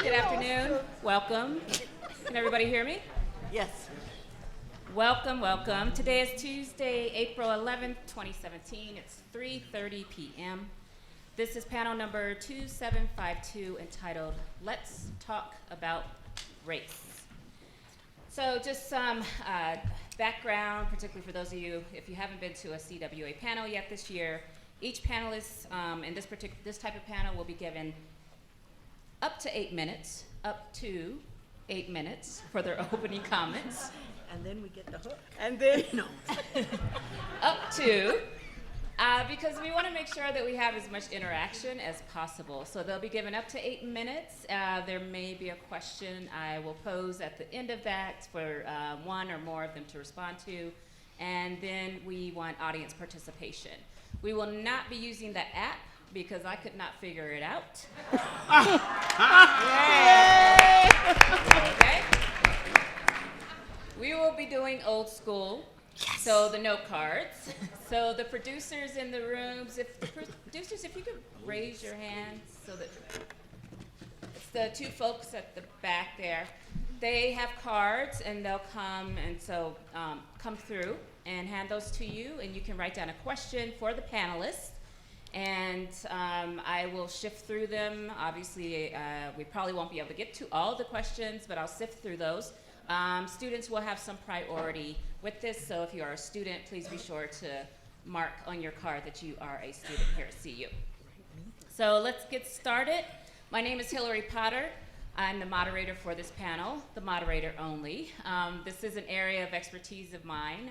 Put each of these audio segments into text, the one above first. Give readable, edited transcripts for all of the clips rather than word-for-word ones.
Good afternoon. Welcome. Can everybody hear me? Yes. Welcome, welcome. Today is Tuesday, April 11th, 2017. It's 3:30 p.m. This is panel number 2752 entitled, Let's Talk About Race. So just some background, particularly for those of you, if you haven't been to a CWA panel yet this year, each panelist in this type of panel will be given up to 8 minutes for their opening comments. And then we get the hook. And then, no. Up to, because we want to make sure that we have as much interaction as possible. So they'll be given up to 8 minutes. There may be a question I will pose at the end of that for one or more of them to respond to. And then we want audience participation. We will not be using the app because I could not figure it out. Okay? We will be doing old school, so the note cards. So the producers in the rooms, if you could raise your hands so that it's the two folks at the back there. They have cards and they'll come and so come through and hand those to you, and you can write down a question for the panelists. And I will shift through them. Obviously, we probably won't be able to get to all the questions, but I'll sift through those. Students will have some priority with this, so if you are a student, please be sure to mark on your card that you are a student here at CU. So let's get started. My name is Hillary Potter. I'm the moderator for this panel, the moderator only. This is an area of expertise of mine.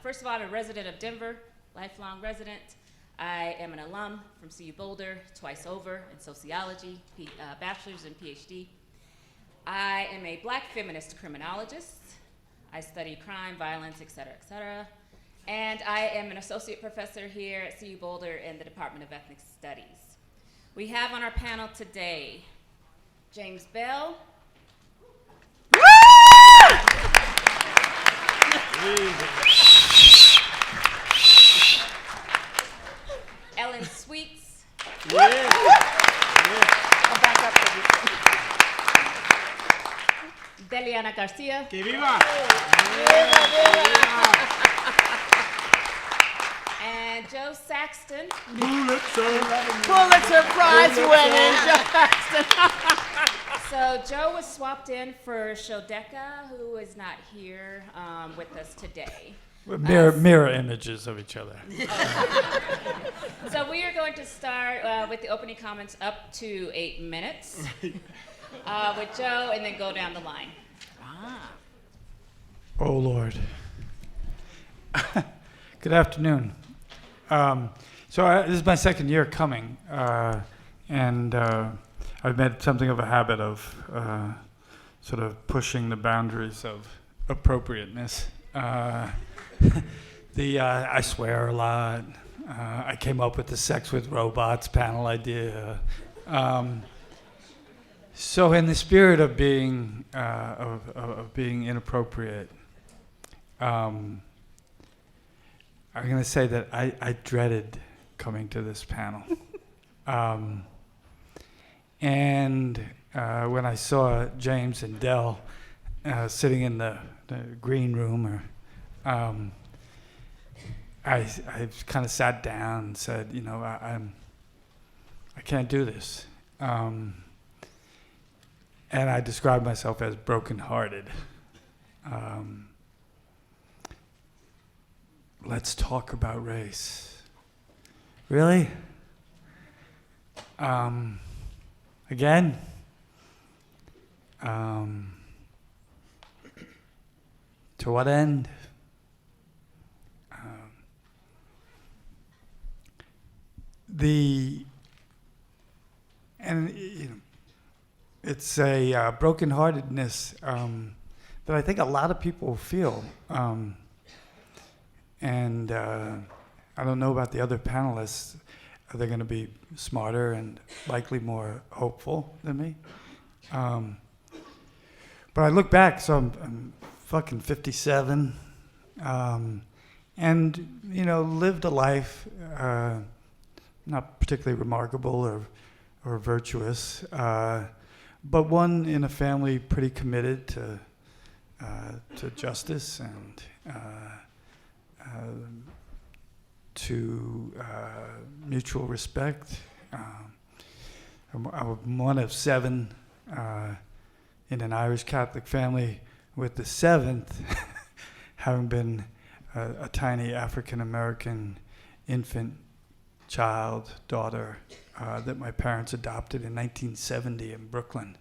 First of all, I'm a resident of Denver, lifelong resident. I am an alum from CU Boulder twice over in sociology, bachelor's and PhD. I am a Black feminist criminologist. I study crime, violence, et cetera, and I am an associate professor here at CU Boulder in the Department of Ethnic Studies. We have on our panel today James Bell, Ellen Sweets, Deliana Garcia, ¡Que viva! and Joe Saxton. Pulitzer Prize winning Joe Saxton. So Joe was swapped in for Shodeka, who is not here with us today. Mirror images of each other. So we are going to start with the opening comments up to 8 minutes with Joe, and then go down the line. Oh, Lord. Good afternoon. This is my second year coming, and I've made something of a habit of sort of pushing the boundaries of appropriateness. I swear a lot. I came up with the sex with robots panel idea. So in the spirit of being inappropriate, I'm going to say that I dreaded coming to this panel. And when I saw James and Del sitting in the green room, I kind of sat down and said, I can't do this. And I described myself as brokenhearted. Let's talk about race. Really? Again? To what end? It's a brokenheartedness that I think a lot of people feel. And I don't know about the other panelists. Are they going to be smarter and likely more hopeful than me? But I look back, so I'm fucking 57, and lived a life not particularly remarkable or virtuous, but one in a family pretty committed to justice and to mutual respect. I'm one of 7 in an Irish Catholic family, with the 7th having been a tiny African American infant child, daughter, that my parents adopted in 1970 in Brooklyn,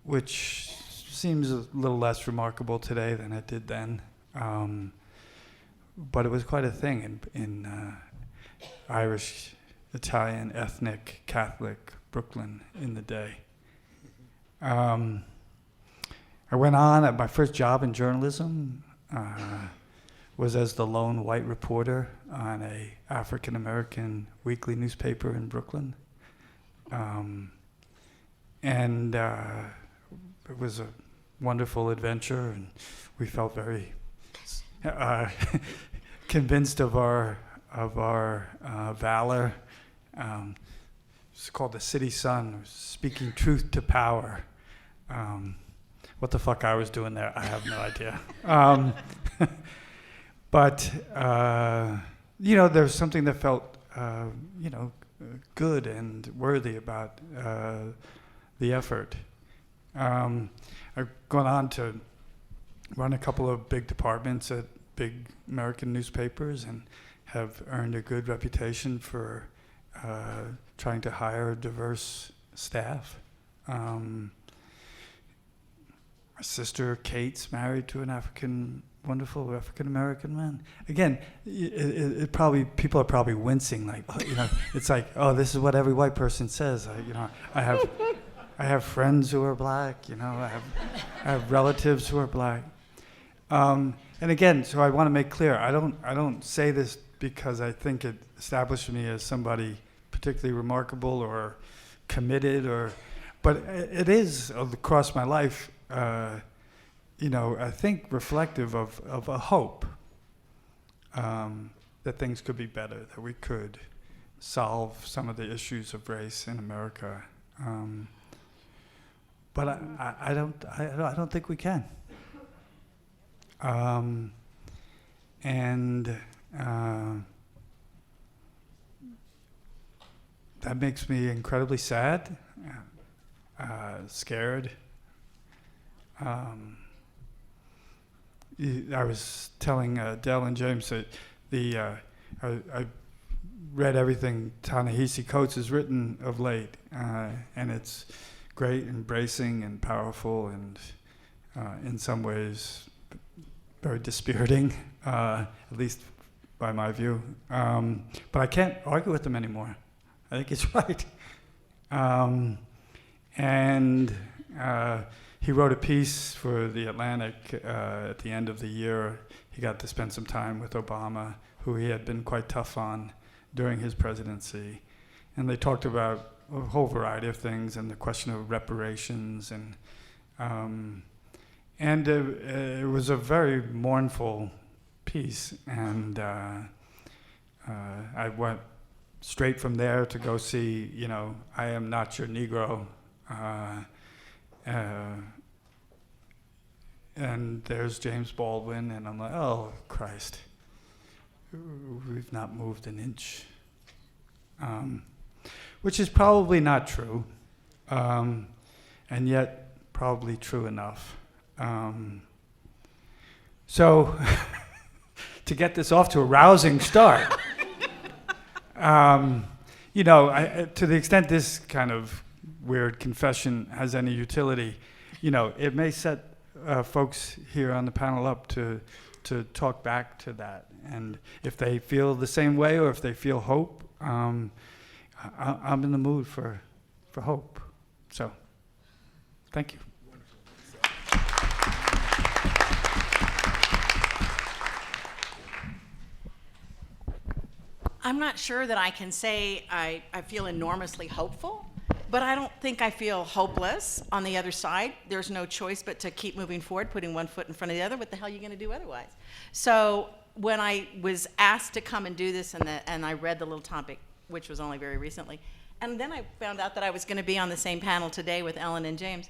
which seems a little less remarkable today than it did then. But it was quite a thing in Irish, Italian, ethnic, Catholic Brooklyn in the day. I went on at my first job in journalism, was as the lone white reporter on a African American weekly newspaper in Brooklyn. And it was a wonderful adventure, and we felt very convinced of our valor. It's called the City Sun, speaking truth to power. What the fuck I was doing there, I have no idea. But there was something that felt, good and worthy about the effort. I've gone on to run a couple of big departments at big American newspapers and have earned a good reputation for trying to hire diverse staff. My sister Kate's married to an wonderful African American man. Again, it probably, people are probably wincing, like, it's like, oh, this is what every white person says. I have friends who are black. I have relatives who are black. And again, so I want to make clear, I don't say this because I think it established me as somebody particularly remarkable or committed, but it is across my life. I think reflective of a hope that things could be better, that we could solve some of the issues of race in America. But I don't think we can. And that makes me incredibly sad, scared. I was telling Del and James that I read everything Ta-Nehisi Coates has written of late, and it's great and bracing and powerful and in some ways very dispiriting, at least by my view. But I can't argue with him anymore. I think he's right. And he wrote a piece for The Atlantic at the end of the year. He got to spend some time with Obama, who he had been quite tough on during his presidency. And they talked about a whole variety of things and the question of reparations. And it was a very mournful piece. And I went straight from there to go see, I Am Not Your Negro. And there's James Baldwin, and I'm like, oh, Christ, we've not moved an inch. Which is probably not true, and yet probably true enough. So, to get this off to a rousing start, to the extent this kind of weird confession has any utility, it may set folks here on the panel up to talk back to that. And if they feel the same way or if they feel hope, I'm in the mood for hope. So, thank you. I'm not sure that I can say I feel enormously hopeful, but I don't think I feel hopeless on the other side. There's no choice but to keep moving forward, putting one foot in front of the other. What the hell are you going to do otherwise? So when I was asked to come and do this, and I read the little topic, which was only very recently, and then I found out that I was going to be on the same panel today with Ellen and James,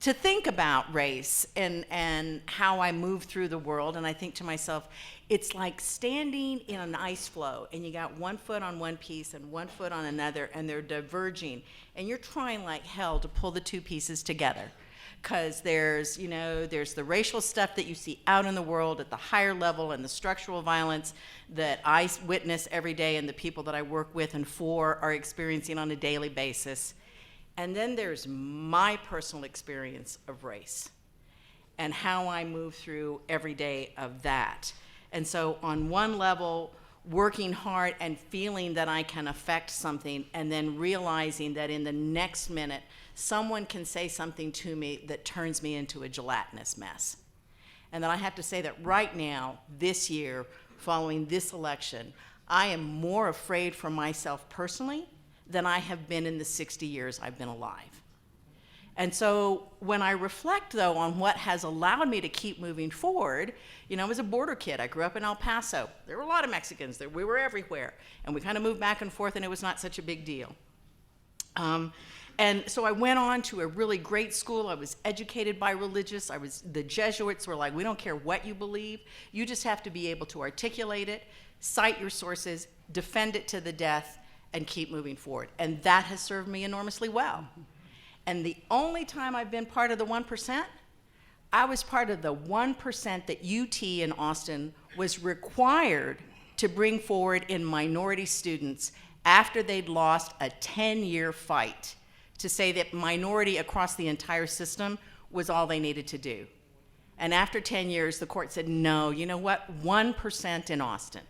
to think about race and how I move through the world. And I think to myself, it's like standing in an ice floe, and you got one foot on one piece and one foot on another, and they're diverging, and you're trying like hell to pull the two pieces together. Because there's the racial stuff that you see out in the world at the higher level, and the structural violence that I witness every day and the people that I work with and for are experiencing on a daily basis. And then there's my personal experience of race and how I move through every day of that. And so on one level, working hard and feeling that I can affect something, and then realizing that in the next minute, someone can say something to me that turns me into a gelatinous mess. And then I have to say that right now, this year, following this election, I am more afraid for myself personally than I have been in the 60 years I've been alive. And so when I reflect, though, on what has allowed me to keep moving forward, I was a border kid. I grew up in El Paso. There were a lot of Mexicans there. We were everywhere. And we kind of moved back and forth, and it was not such a big deal. And so I went on to a really great school. I was educated by religious. The Jesuits were like, we don't care what you believe. You just have to be able to articulate it, cite your sources, defend it to the death, and keep moving forward. And that has served me enormously well. And the only time I've been part of the 1%, I was part of the 1% that UT in Austin was required to bring forward in minority students after they'd lost a 10-year fight to say that minority across the entire system was all they needed to do. And after 10 years, the court said, no, you know what, 1% in Austin.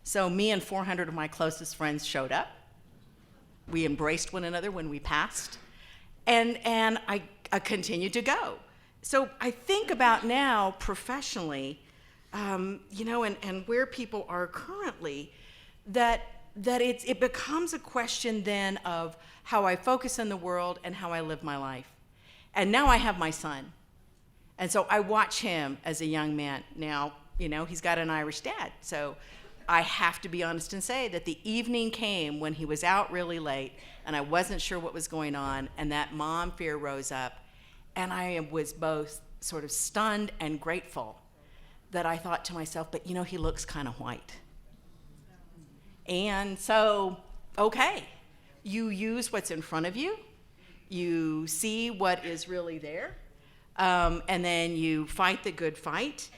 So me and 400 of my closest friends showed up. We embraced one another when we passed. And I continued to go. So I think about now professionally, and where people are currently, that it becomes a question then of how I focus in the world and how I live my life. And now I have my son. And so I watch him as a young man. Now, he's got an Irish dad. So I have to be honest and say that the evening came when he was out really late and I wasn't sure what was going on, and that mom fear rose up, and I was both sort of stunned and grateful that I thought to myself, but he looks kind of white. And so, okay, you use what's in front of you, you see what is really there, and then you fight the good fight.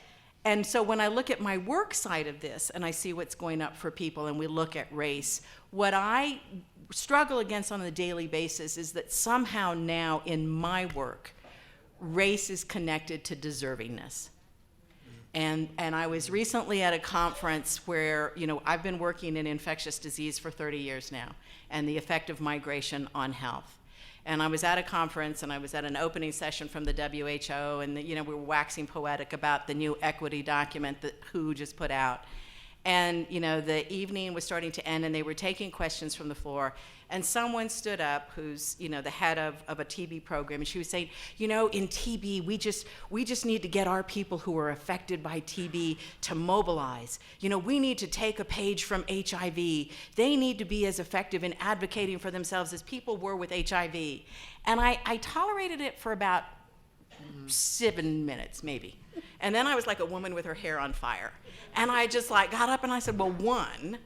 And so when I look at my work side of this and I see what's going up for people and we look at race, what I struggle against on a daily basis is that somehow now in my work, race is connected to deservingness. And I was recently at a conference where, I've been working in infectious disease for 30 years now and the effect of migration on health. And I was at a conference and I was at an opening session from the WHO, and we were waxing poetic about the new equity document that WHO just put out. And the evening was starting to end and they were taking questions from the floor, and someone stood up who's the head of a TB program, and she was saying, in TB we just need to get our people who are affected by TB to mobilize. We need to take a page from HIV. They need to be as effective in advocating for themselves as people were with HIV. And I tolerated it for about 7 minutes maybe. And then I was like a woman with her hair on fire. And I just got up and I said, well, one,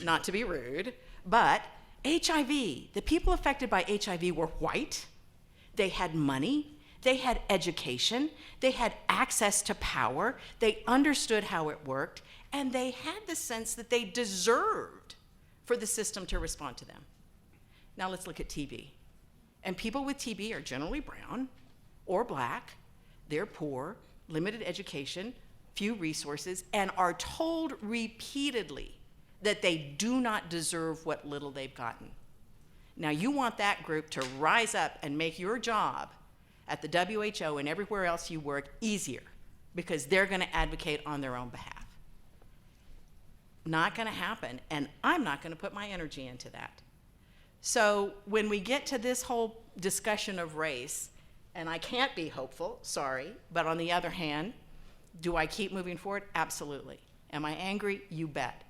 not to be rude, but HIV, the people affected by HIV were white, they had money, they had education, they had access to power, they understood how it worked, and they had the sense that they deserved for the system to respond to them. Now let's look at TB. And people with TB are generally brown or black, they're poor, limited education, few resources, and are told repeatedly that they do not deserve what little they've gotten. Now you want that group to rise up and make your job at the WHO and everywhere else you work easier, because they're going to advocate on their own behalf. Not going to happen, and I'm not going to put my energy into that. So when we get to this whole discussion of race, and I can't be hopeful, sorry, but on the other hand, do I keep moving forward? Absolutely. Am I angry? You bet.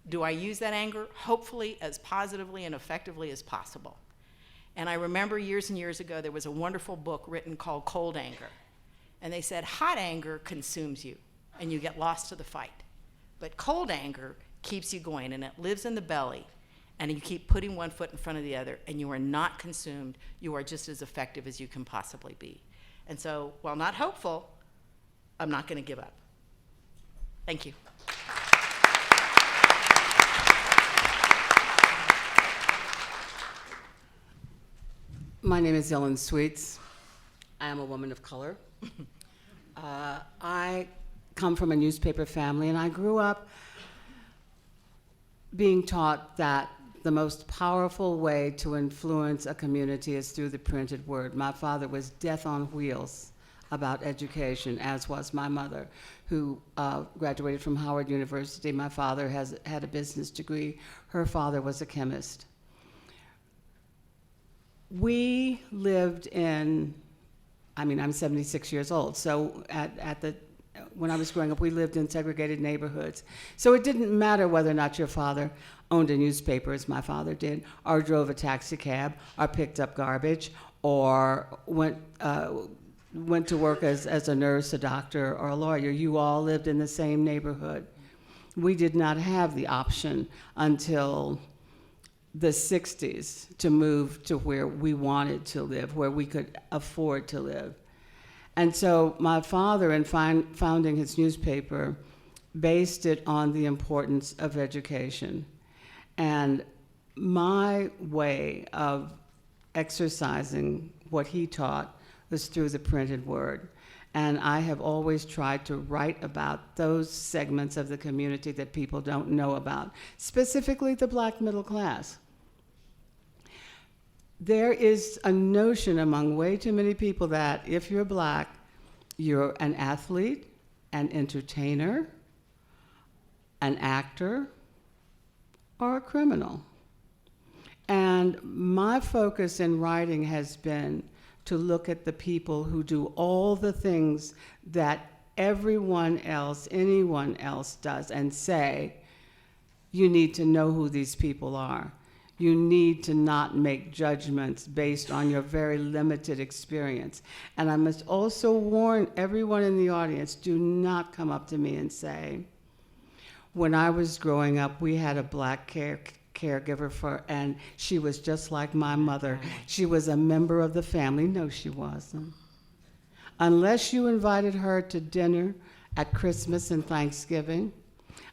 Do I use that anger? Hopefully as positively and effectively as possible. And I remember years and years ago, there was a wonderful book written called Cold Anger. And they said hot anger consumes you and you get lost to the fight. But cold anger keeps you going, and it lives in the belly, and you keep putting one foot in front of the other, and you are not consumed. You are just as effective as you can possibly be. And so, while not hopeful, I'm not going to give up. Thank you. My name is Ellen Sweets. I am a woman of color. I come from a newspaper family, and I grew up being taught that the most powerful way to influence a community is through the printed word. My father was death on wheels about education, as was my mother, who graduated from Howard University. My father had a business degree. Her father was a chemist. We lived in, I'm 76 years old, so when I was growing up, we lived in segregated neighborhoods. So it didn't matter whether or not your father owned a newspaper, as my father did, or drove a taxi cab, or picked up garbage, or went to work as a nurse, a doctor, or a lawyer. You all lived in the same neighborhood. We did not have the option until the 60s to move to where we wanted to live, where we could afford to live. And so my father, in founding his newspaper, based it on the importance of education. And my way of exercising what he taught was through the printed word. And I have always tried to write about those segments of the community that people don't know about, specifically the Black middle class. There is a notion among way too many people that if you're Black, you're an athlete, an entertainer, an actor, or a criminal. And my focus in writing has been to look at the people who do all the things that everyone else, anyone else does, and say, you need to know who these people are. You need to not make judgments based on your very limited experience. And I must also warn everyone in the audience, do not come up to me and say, when I was growing up, we had a Black caregiver and she was just like my mother. She was a member of the family. No, she wasn't. Unless you invited her to dinner at Christmas and Thanksgiving,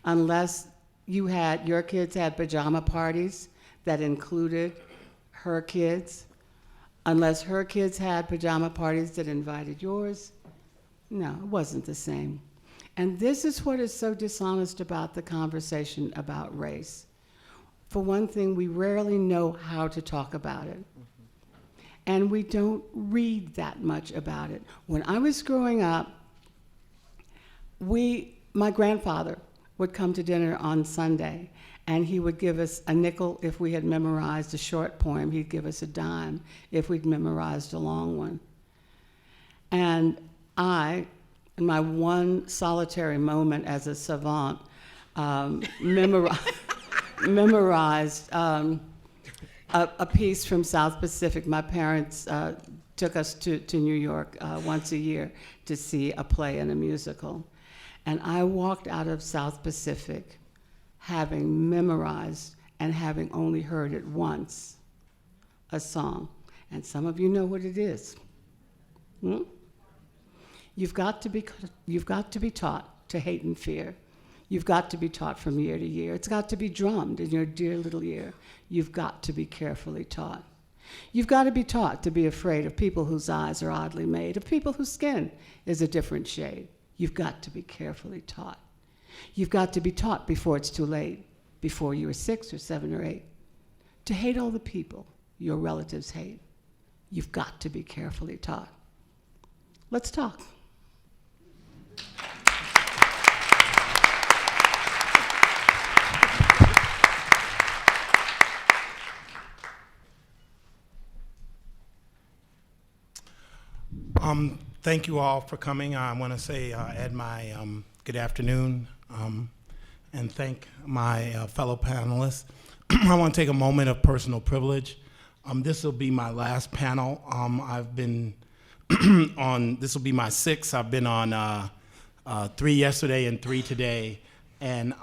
unless your kids had pajama parties that included her kids, unless her kids had pajama parties that invited yours. No, it wasn't the same. And this is what is so dishonest about the conversation about race. For one thing, we rarely know how to talk about it. And we don't read that much about it. When I was growing up, my grandfather would come to dinner on Sunday, and he would give us a nickel if we had memorized a short poem. He'd give us a dime if we'd memorized a long one. And I, in my one solitary moment as a savant, memorized a piece from South Pacific. My parents took us to New York once a year to see a play and a musical. And I walked out of South Pacific having memorized and having only heard it once, a song. And some of you know what it is. You've got to be taught to hate and fear. You've got to be taught from year to year. It's got to be drummed in your dear little ear. You've got to be carefully taught. You've got to be taught to be afraid of people whose eyes are oddly made, of people whose skin is a different shade. You've got to be carefully taught. You've got to be taught before it's too late, before you are 6 or 7 or 8, to hate all the people your relatives hate. You've got to be carefully taught. Let's talk. Thank you all for coming. I want to say, add my good afternoon and thank my fellow panelists. I want to take a moment of personal privilege. This will be my last panel. I've been this will be my 6th. I've been on 3 yesterday and 3 today. And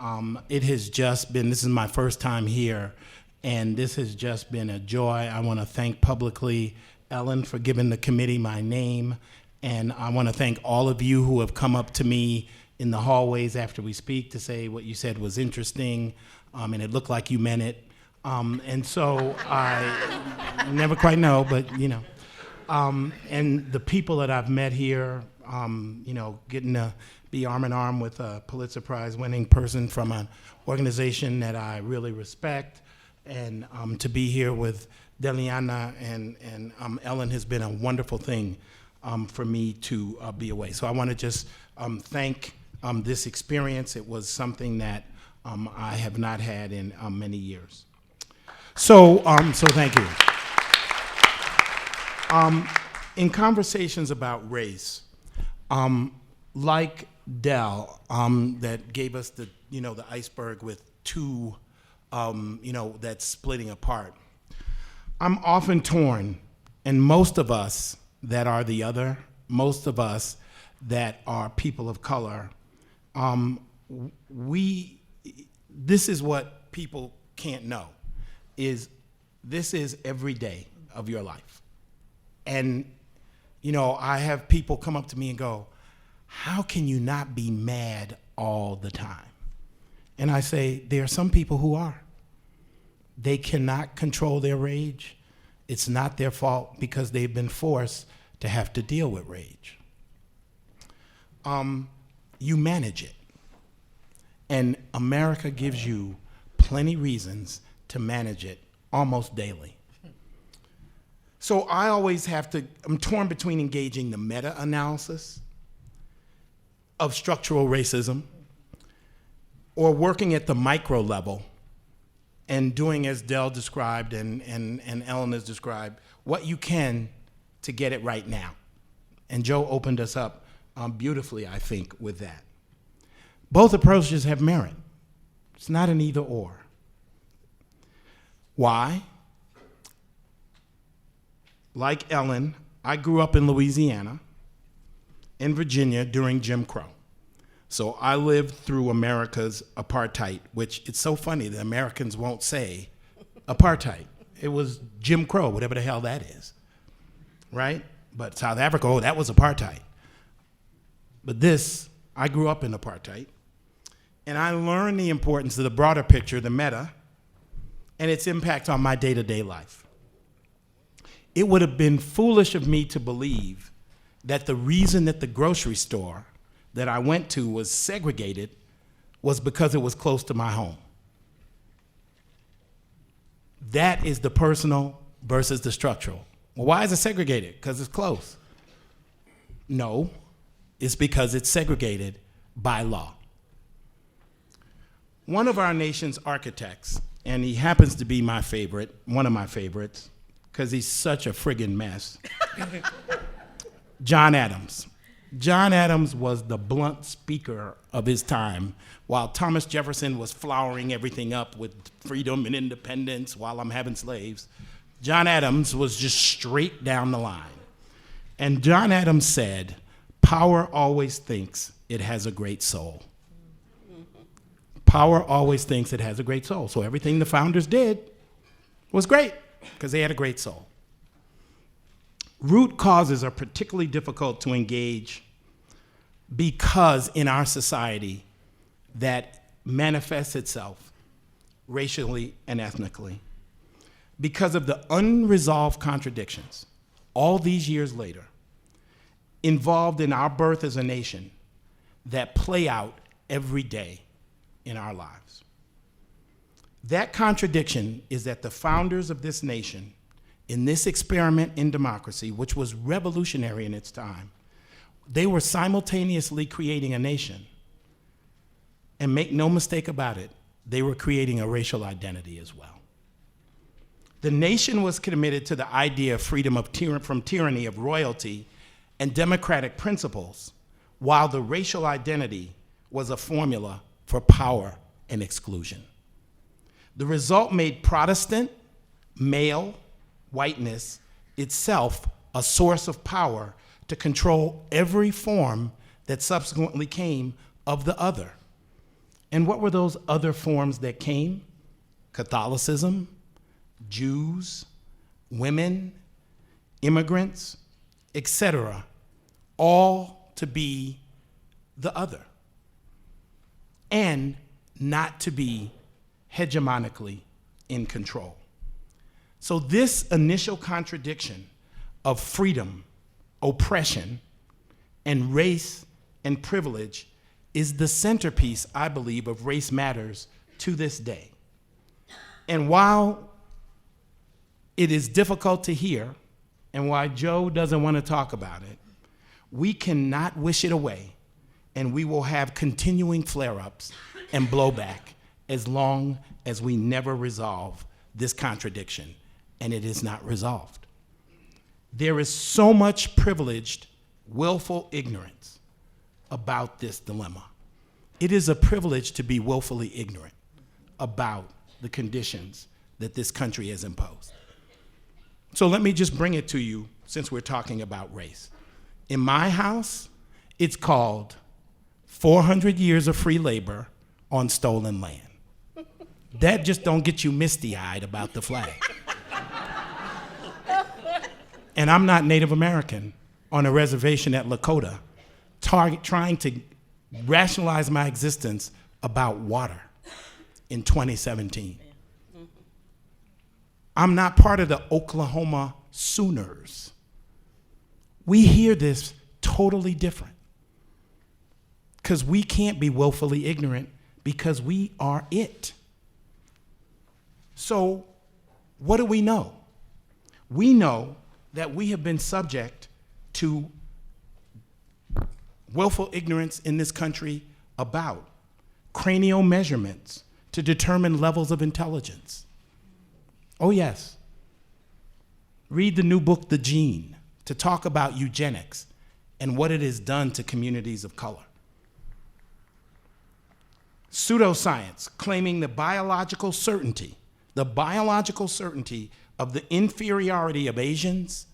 it has just been, this is my first time here, and this has just been a joy. I want to thank publicly Ellen for giving the committee my name, and I want to thank all of you who have come up to me in the hallways after we speak to say what you said was interesting, and it looked like you meant it. And so I never quite know, but you know. And the people that I've met here, you know, getting to be arm in arm with a Pulitzer Prize winning person from an organization that I really respect, and to be here with Deliana and Ellen has been a wonderful thing for me to be away. So I want to just thank this experience. It was something that I have not had in many years. So thank you. In conversations about race, like Del, that gave us the, you know, the iceberg with 2, you know, that's splitting apart. I'm often torn, and most of us that are the other, most of us that are people of color, this is what people can't know, is this is every day of your life. And, you know, I have people come up to me and go, how can you not be mad all the time? And I say, there are some people who are. They cannot control their rage. It's not their fault because they've been forced to have to deal with rage. You manage it. And America gives you plenty reasons to manage it almost daily. So I always I'm torn between engaging the meta-analysis of structural racism or working at the micro level and doing, as Del described and Ellen has described, what you can to get it right now. And Joe opened us up beautifully, I think, with that. Both approaches have merit. It's not an either or. Why? Like Ellen, I grew up in Louisiana, in Virginia during Jim Crow. So I lived through America's apartheid, which it's so funny that Americans won't say apartheid. It was Jim Crow, whatever the hell that is, right? But South Africa, oh, that was apartheid. But this, I grew up in apartheid, and I learned the importance of the broader picture, the meta, and its impact on my day-to-day life. It would have been foolish of me to believe that the reason that the grocery store that I went to was segregated was because it was close to my home. That is the personal versus the structural. Well, why is it segregated? Because it's close. No, it's because it's segregated by law. One of our nation's architects, and he happens to be my favorite, one of my favorites, because he's such a friggin' mess, John Adams. John Adams was the blunt speaker of his time, while Thomas Jefferson was flowering everything up with freedom and independence while I'm having slaves. John Adams was just straight down the line. And John Adams said, power always thinks it has a great soul. Power always thinks it has a great soul. So everything the founders did was great because they had a great soul. Root causes are particularly difficult to engage because in our society that manifests itself racially and ethnically, because of the unresolved contradictions all these years later involved in our birth as a nation that play out every day in our lives. That contradiction is that the founders of this nation, in this experiment in democracy, which was revolutionary in its time, they were simultaneously creating a nation. And make no mistake about it, they were creating a racial identity as well. The nation was committed to the idea of freedom from tyranny of royalty and democratic principles, while the racial identity was a formula for power and exclusion. The result made Protestant, male, whiteness itself a source of power to control every form that subsequently came of the other. And what were those other forms that came? Catholicism, Jews, women, immigrants, etc., all to be the other and not to be hegemonically in control. So this initial contradiction of freedom, oppression, and race and privilege is the centerpiece, I believe, of Race Matters to this day. And while it is difficult to hear, and why Joe doesn't want to talk about it, we cannot wish it away, and we will have continuing flare-ups and blowback as long as we never resolve this contradiction, and it is not resolved. There is so much privileged, willful ignorance about this dilemma. It is a privilege to be willfully ignorant about the conditions that this country has imposed. So let me just bring it to you since we're talking about race. In my house, it's called 400 Years of Free Labor on Stolen Land. That just don't get you misty-eyed about the flag. And I'm not Native American on a reservation at Lakota, trying to rationalize my existence about water in 2017. I'm not part of the Oklahoma Sooners. We hear this totally different because we can't be willfully ignorant because we are it. So what do we know? We know that we have been subject to willful ignorance in this country about cranial measurements to determine levels of intelligence. Oh yes. Read the new book, The Gene, to talk about eugenics and what it has done to communities of color. Pseudoscience claiming the biological certainty of the inferiority of Asians,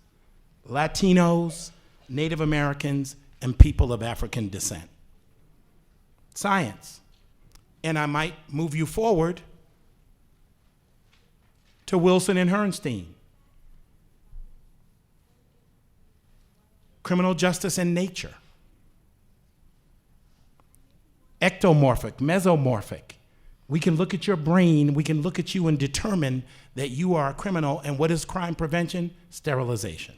Latinos, Native Americans, and people of African descent. Science. And I might move you forward to Wilson and Herrnstein. Criminal justice and nature. Ectomorphic, mesomorphic. We can look at your brain, we can look at you and determine that you are a criminal, and what is crime prevention? Sterilization.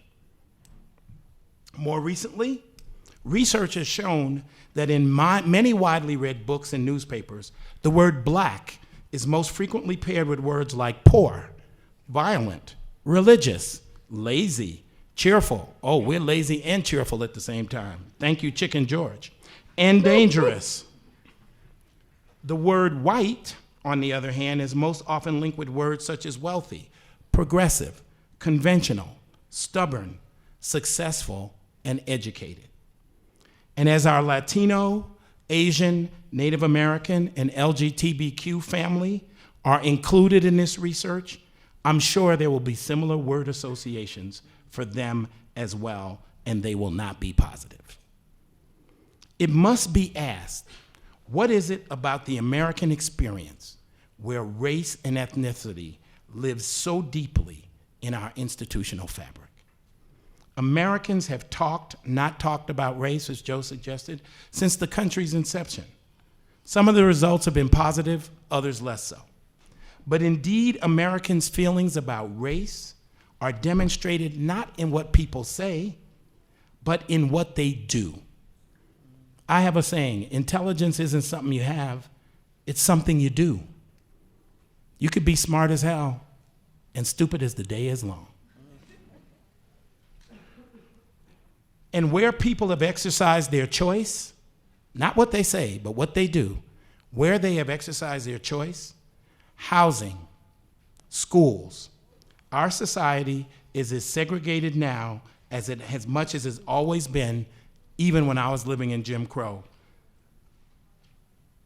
More recently, research has shown that in many widely read books and newspapers, the word black is most frequently paired with words like poor, violent, religious, lazy, cheerful. Oh, we're lazy and cheerful at the same time. Thank you, Chicken George. And dangerous. The word white, on the other hand, is most often linked with words such as wealthy, progressive, conventional, stubborn, successful, and educated. And as our Latino, Asian, Native American, and LGBTQ family are included in this research, I'm sure there will be similar word associations for them as well, and they will not be positive. It must be asked, what is it about the American experience where race and ethnicity live so deeply in our institutional fabric? Americans have not talked about race, as Joe suggested, since the country's inception. Some of the results have been positive, others less so. But indeed, Americans' feelings about race are demonstrated not in what people say, but in what they do. I have a saying, intelligence isn't something you have, it's something you do. You could be smart as hell and stupid as the day is long. And where people have exercised their choice, not what they say, but what they do, where they have exercised their choice, housing, schools, our society is as segregated now as much as it's always been, even when I was living in Jim Crow.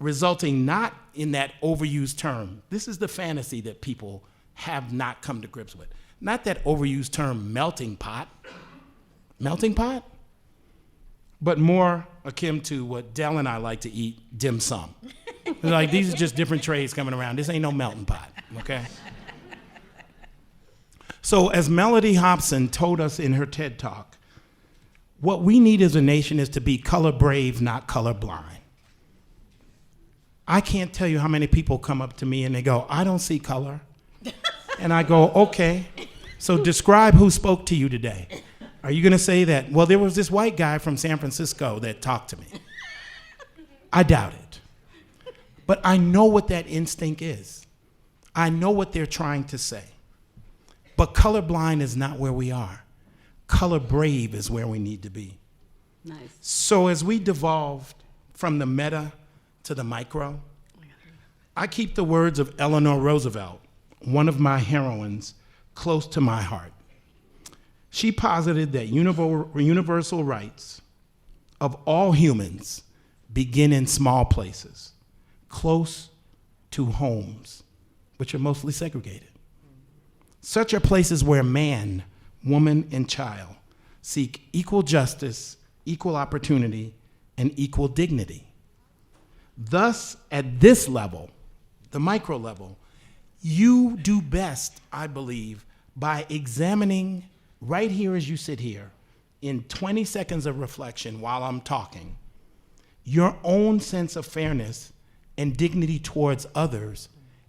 resulting not in that overused term. This is the fantasy that people have not come to grips with. Not that overused term melting pot, but more akin to what Dell and I like to eat, dim sum. Like, these are just different trays coming around. This ain't no melting pot, okay? So as Melody Hobson told us in her TED Talk, what we need as a nation is to be color brave, not color blind. I can't tell you how many people come up to me and they go, I don't see color. And I go, okay, so describe who spoke to you today. Are you gonna say that, well, there was this white guy from San Francisco that talked to me? I doubt it. But I know what that instinct is. I know what they're trying to say. But colorblind is not where we are. Color brave is where we need to be. Nice. So as we devolved from the meta to the micro, I keep the words of Eleanor Roosevelt, one of my heroines, close to my heart. She posited that universal rights of all humans begin in small places, close to homes, which are mostly segregated. Such are places where man, woman, and child seek equal justice, equal opportunity, and equal dignity. Thus, at this level, the micro level, you do best, I believe, by examining right here as you sit here, in 20 seconds of reflection while I'm talking, your own sense of fairness and dignity towards others,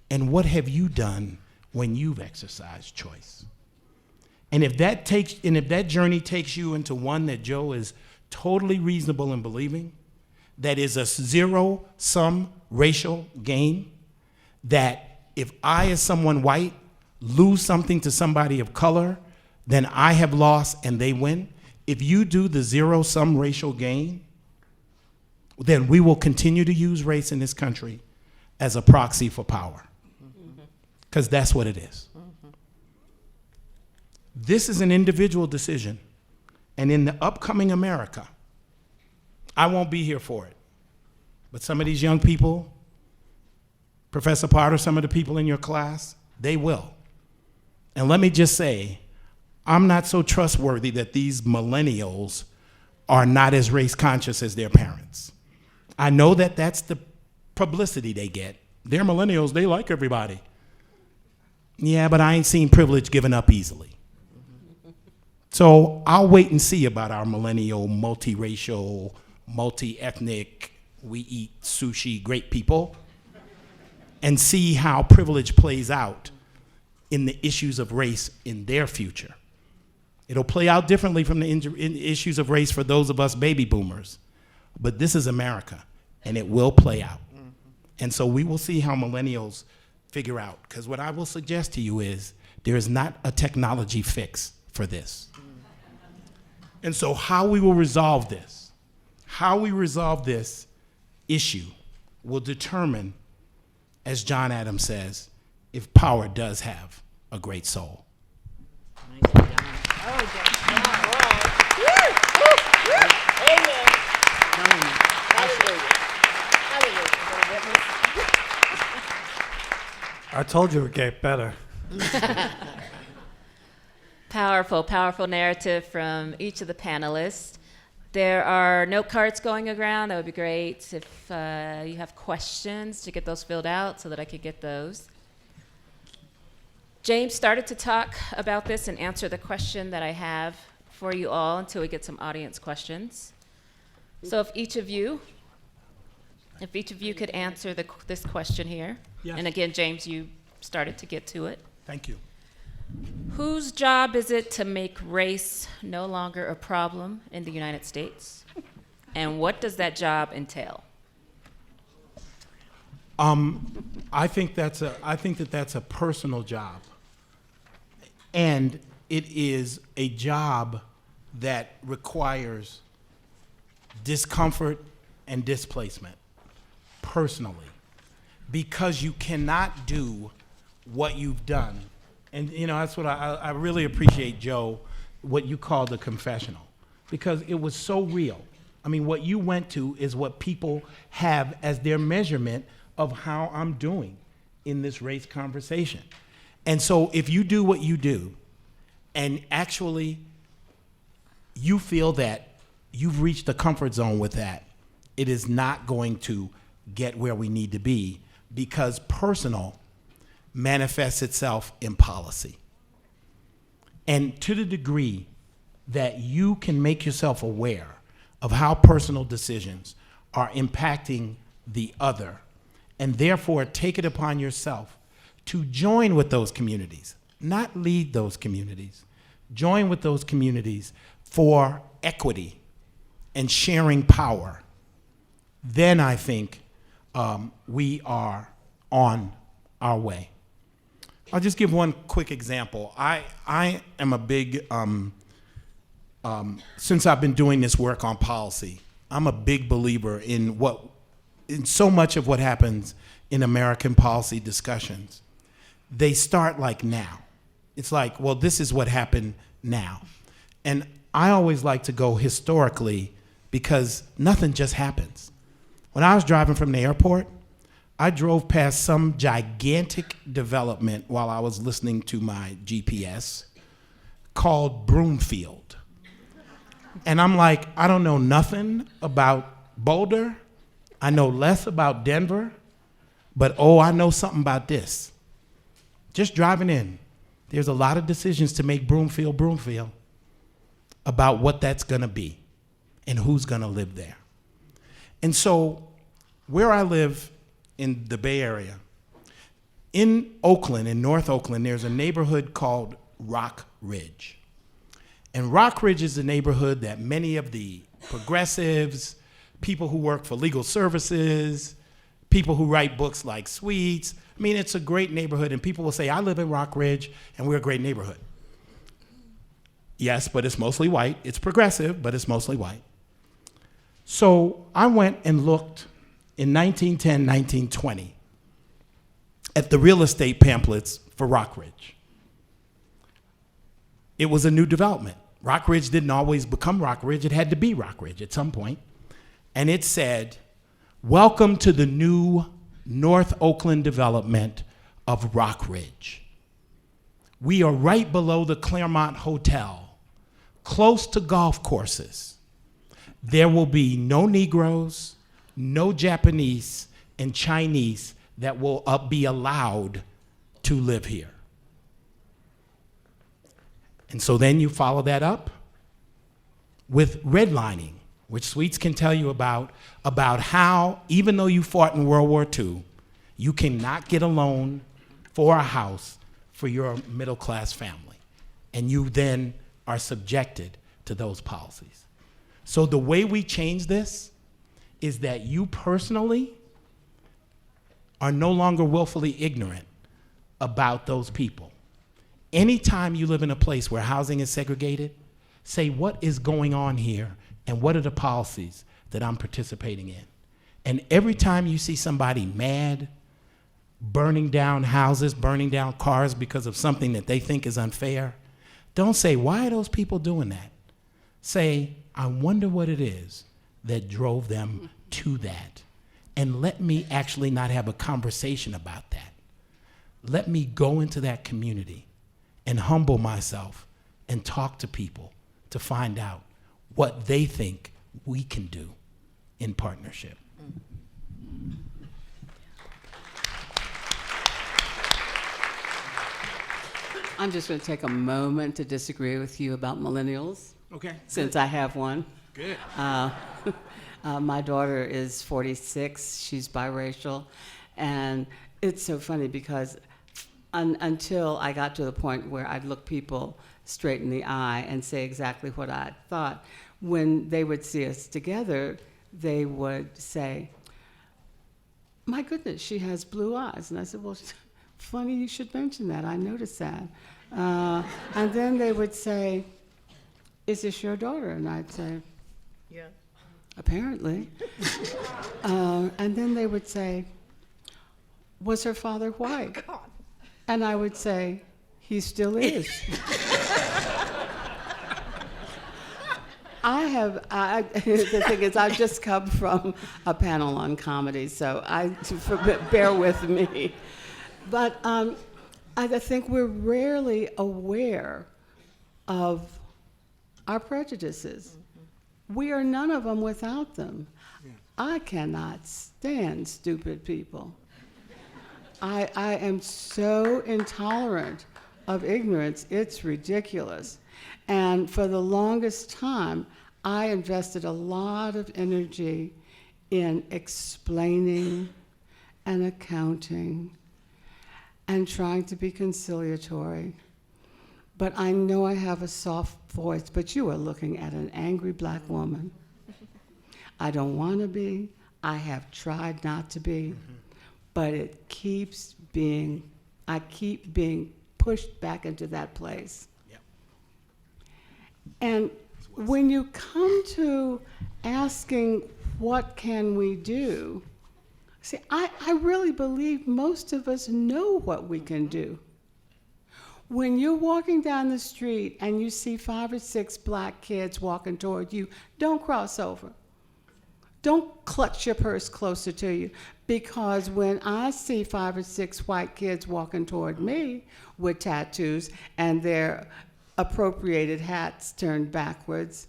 and what have you done when you've exercised choice. And if that journey takes you into one that Joe is totally reasonable in believing, that is a zero-sum racial game, that if I, as someone white, lose something to somebody of color, then I have lost and they win. If you do the zero-sum racial game, then we will continue to use race in this country as a proxy for power. Because that's what it is. This is an individual decision. And in the upcoming America, I won't be here for it. But some of these young people, Professor Potter, some of the people in your class, they will. And let me just say, I'm not so trustworthy that these millennials are not as race conscious as their parents. I know that that's the publicity they get. They're millennials, they like everybody. Yeah, but I ain't seen privilege given up easily. So I'll wait and see about our millennial, multiracial, multi-ethnic, we eat sushi, great people, and see how privilege plays out in the issues of race in their future. It'll play out differently from the issues of race for those of us baby boomers. But this is America, and it will play out. And so we will see how millennials figure out. Because what I will suggest to you is there is not a technology fix for this. And so how we will resolve this, issue will determine, as John Adams says, if power does have a great soul. I told you it would get better. Powerful, powerful narrative from each of the panelists. There are note cards going around. That would be great if you have questions to get those filled out so that I could get those. James started to talk about this and answer the question that I have for you all until we get some audience questions. So if each of you could answer this question here. Yes. And again, James, you started to get to it. Thank you. Whose job is it to make race no longer a problem in the United States? And what does that job entail? I think that's a personal job. And it is a job that requires discomfort and displacement, personally, because you cannot do what you've done. And that's what I really appreciate, Joe, what you call the confessional, because it was so real. I mean, what you went to is what people have as their measurement of how I'm doing in this race conversation. And so if you do what you do, and actually you feel that you've reached the comfort zone with that, it is not going to get where we need to be, because personal manifests itself in policy. And to the degree that you can make yourself aware of how personal decisions are impacting the other, and therefore take it upon yourself to join with those communities, not lead those communities, join with those communities for equity and sharing power, then I think we are on our way. I'll just give one quick example. I am a big, since I've been doing this work on policy, I'm a big believer in so much of what happens in American policy discussions. They start like now. It's like, well, this is what happened now. And I always like to go historically, because nothing just happens. When I was driving from the airport, I drove past some gigantic development while I was listening to my GPS called Broomfield. And I'm like, I don't know nothing about Boulder. I know less about Denver, but I know something about this. Just driving in, there's a lot of decisions to make Broomfield, about what that's gonna be and who's gonna live there. And so where I live in the Bay Area, in Oakland, in North Oakland, there's a neighborhood called Rock Ridge. And Rock Ridge is a neighborhood that many of the progressives, people who work for legal services, people who write books like Sweets, I mean, it's a great neighborhood, and people will say, I live in Rock Ridge, and we're a great neighborhood. Yes, but it's mostly white. It's progressive, but it's mostly white. So I went and looked in 1910, 1920 at the real estate pamphlets for Rock Ridge. It was a new development. Rock Ridge didn't always become Rock Ridge. It had to be Rock Ridge at some point. And it said, welcome to the new North Oakland development of Rock Ridge. We are right below the Claremont Hotel, close to golf courses. There will be no Negroes, no Japanese, and Chinese that will be allowed to live here. And so then you follow that up with redlining, which Sweets can tell you about how, even though you fought in World War II, you cannot get a loan for a house for your middle-class family. And you then are subjected to those policies. So the way we change this is that you personally are no longer willfully ignorant about those people. Anytime you live in a place where housing is segregated, say, what is going on here, and what are the policies that I'm participating in? And every time you see somebody mad, burning down houses, burning down cars because of something that they think is unfair, don't say, why are those people doing that? Say, I wonder what it is that drove them to that. And let me actually not have a conversation about that. Let me go into that community and humble myself and talk to people to find out what they think we can do in partnership. I'm just going to take a moment to disagree with you about millennials. Okay. Since I have one. Good. My daughter is 46. She's biracial. And it's so funny because until I got to the point where I'd look people straight in the eye and say exactly what I thought, when they would see us together, they would say, my goodness, she has blue eyes. And I said, well, funny you should mention that. I noticed that. And then they would say, is this your daughter? And I'd say, yeah, apparently. And then they would say, was her father white? Oh, and I would say, he still is. The thing is, I've just come from a panel on comedy, so bear with me. But I think we're rarely aware of our prejudices. We are none of them without them. I cannot stand stupid people. I am so intolerant of ignorance, it's ridiculous. And for the longest time, I invested a lot of energy in explaining and accounting and trying to be conciliatory. But I know I have a soft voice, but you are looking at an angry black woman. I don't want to be. I have tried not to be. But I keep being pushed back into that place. Yep. And when you come to asking, what can we do? See, I really believe most of us know what we can do. When you're walking down the street and you see 5 or 6 black kids walking toward you, don't cross over. Don't clutch your purse closer to you, because when I see 5 or 6 white kids walking toward me with tattoos and their appropriated hats turned backwards,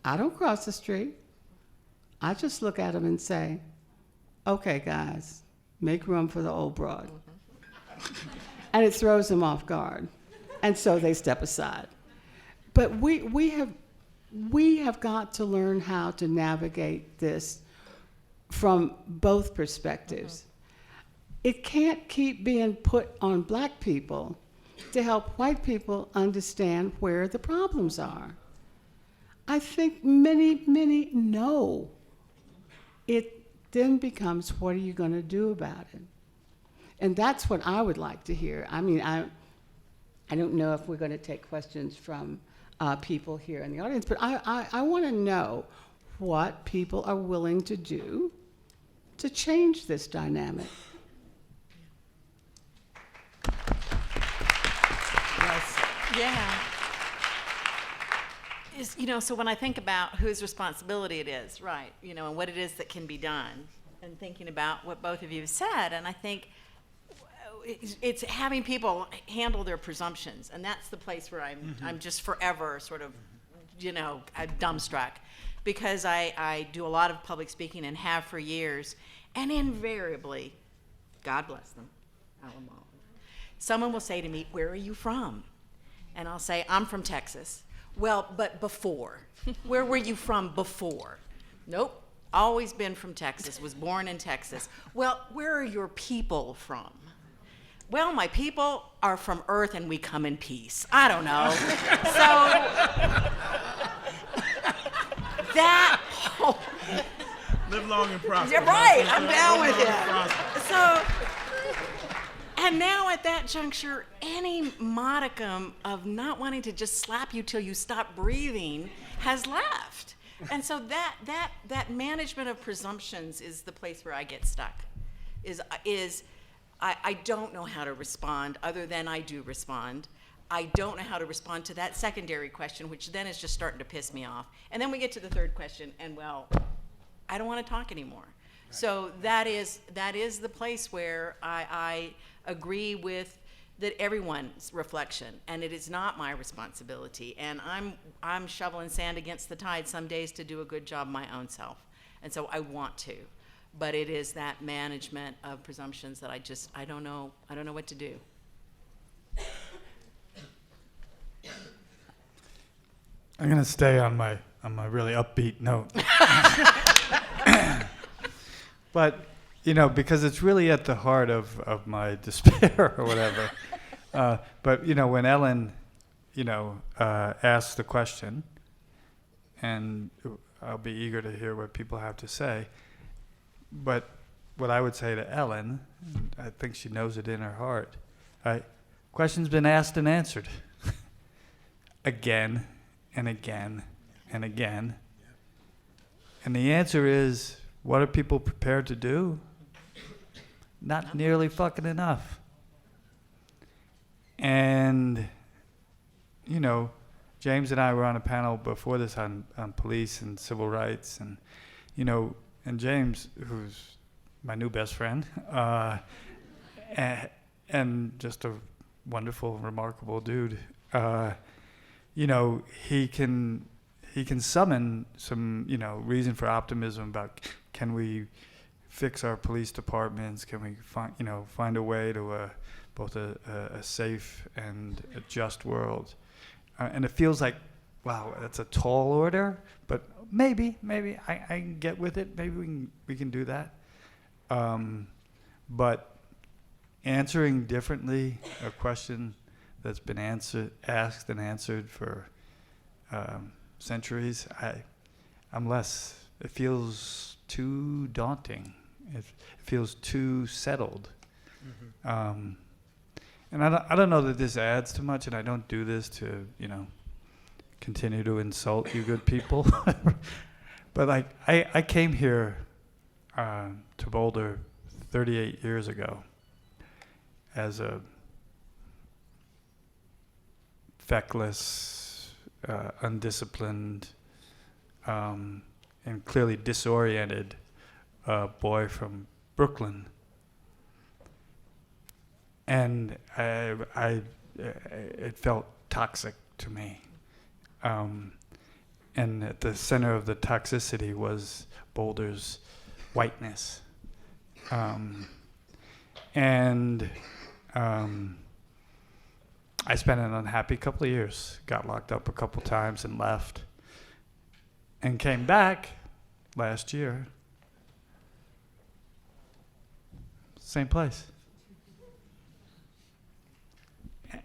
I don't cross the street. I just look at them and say, okay, guys, make room for the old broad. And it throws them off guard. And so they step aside. But we have got to learn how to navigate this from both perspectives. It can't keep being put on black people to help white people understand where the problems are. I think many know. It then becomes, what are you going to do about it? And that's what I would like to hear. I mean, I don't know if we're going to take questions from people here in the audience, but I want to know what people are willing to do to change this dynamic. Yes. Yeah. So when I think about whose responsibility it is, right, and what it is that can be done, and thinking about what both of you have said, and I think it's having people handle their presumptions, and that's the place where I'm just forever sort of, I'm dumbstruck, because I do a lot of public speaking and have for years, and invariably, God bless them, someone will say to me, "Where are you from?" And I'll say, "I'm from Texas." "Well, but before, where were you from before?" "Nope, always been from Texas, was born in Texas." "Well, where are your people from?" "Well, my people are from Earth and we come in peace." I don't know. So that whole, Live long and prosper. yeah, right, I'm down with it. So, and now at that juncture, any modicum of not wanting to just slap you till you stop breathing has left. And so that management of presumptions is the place where I get stuck. I don't know how to respond, other than I do respond. I don't know how to respond to that secondary question, which then is just starting to piss me off. And then we get to the third question, and well, I don't want to talk anymore. Right. So that is the place where I agree with that everyone's reflection, and it is not my responsibility. And I'm shoveling sand against the tide some days to do a good job my own self, and so I want to. But it is that management of presumptions that I don't know what to do. I'm going to stay on my really upbeat note. But, because it's really at the heart of my despair or whatever. But, when Ellen, asked the question, and I'll be eager to hear what people have to say. But what I would say to Ellen, I think she knows it in her heart, question's been asked and answered again and again and again. And the answer is, what are people prepared to do? Not nearly fucking enough. And, James and I were on a panel before this on police and civil rights, and and James, who's my new best friend, and just a wonderful, remarkable dude. He can summon some reason for optimism about can we fix our police departments? Can we find a way to both a safe and a just world? And it feels like, wow, that's a tall order, but maybe I can get with it. Maybe we can do that. But answering differently a question that's been asked and answered for centuries, I'm less. It feels too daunting. It feels too settled. Mm-hmm. And I don't know that this adds too much, and I don't do this to continue to insult you good people. But like I came here to Boulder 38 years ago as a feckless, undisciplined, and clearly disoriented boy from Brooklyn. And it felt toxic to me. And at the center of the toxicity was Boulder's whiteness. I spent an unhappy couple of years, got locked up a couple times and left, and came back last year. Same place.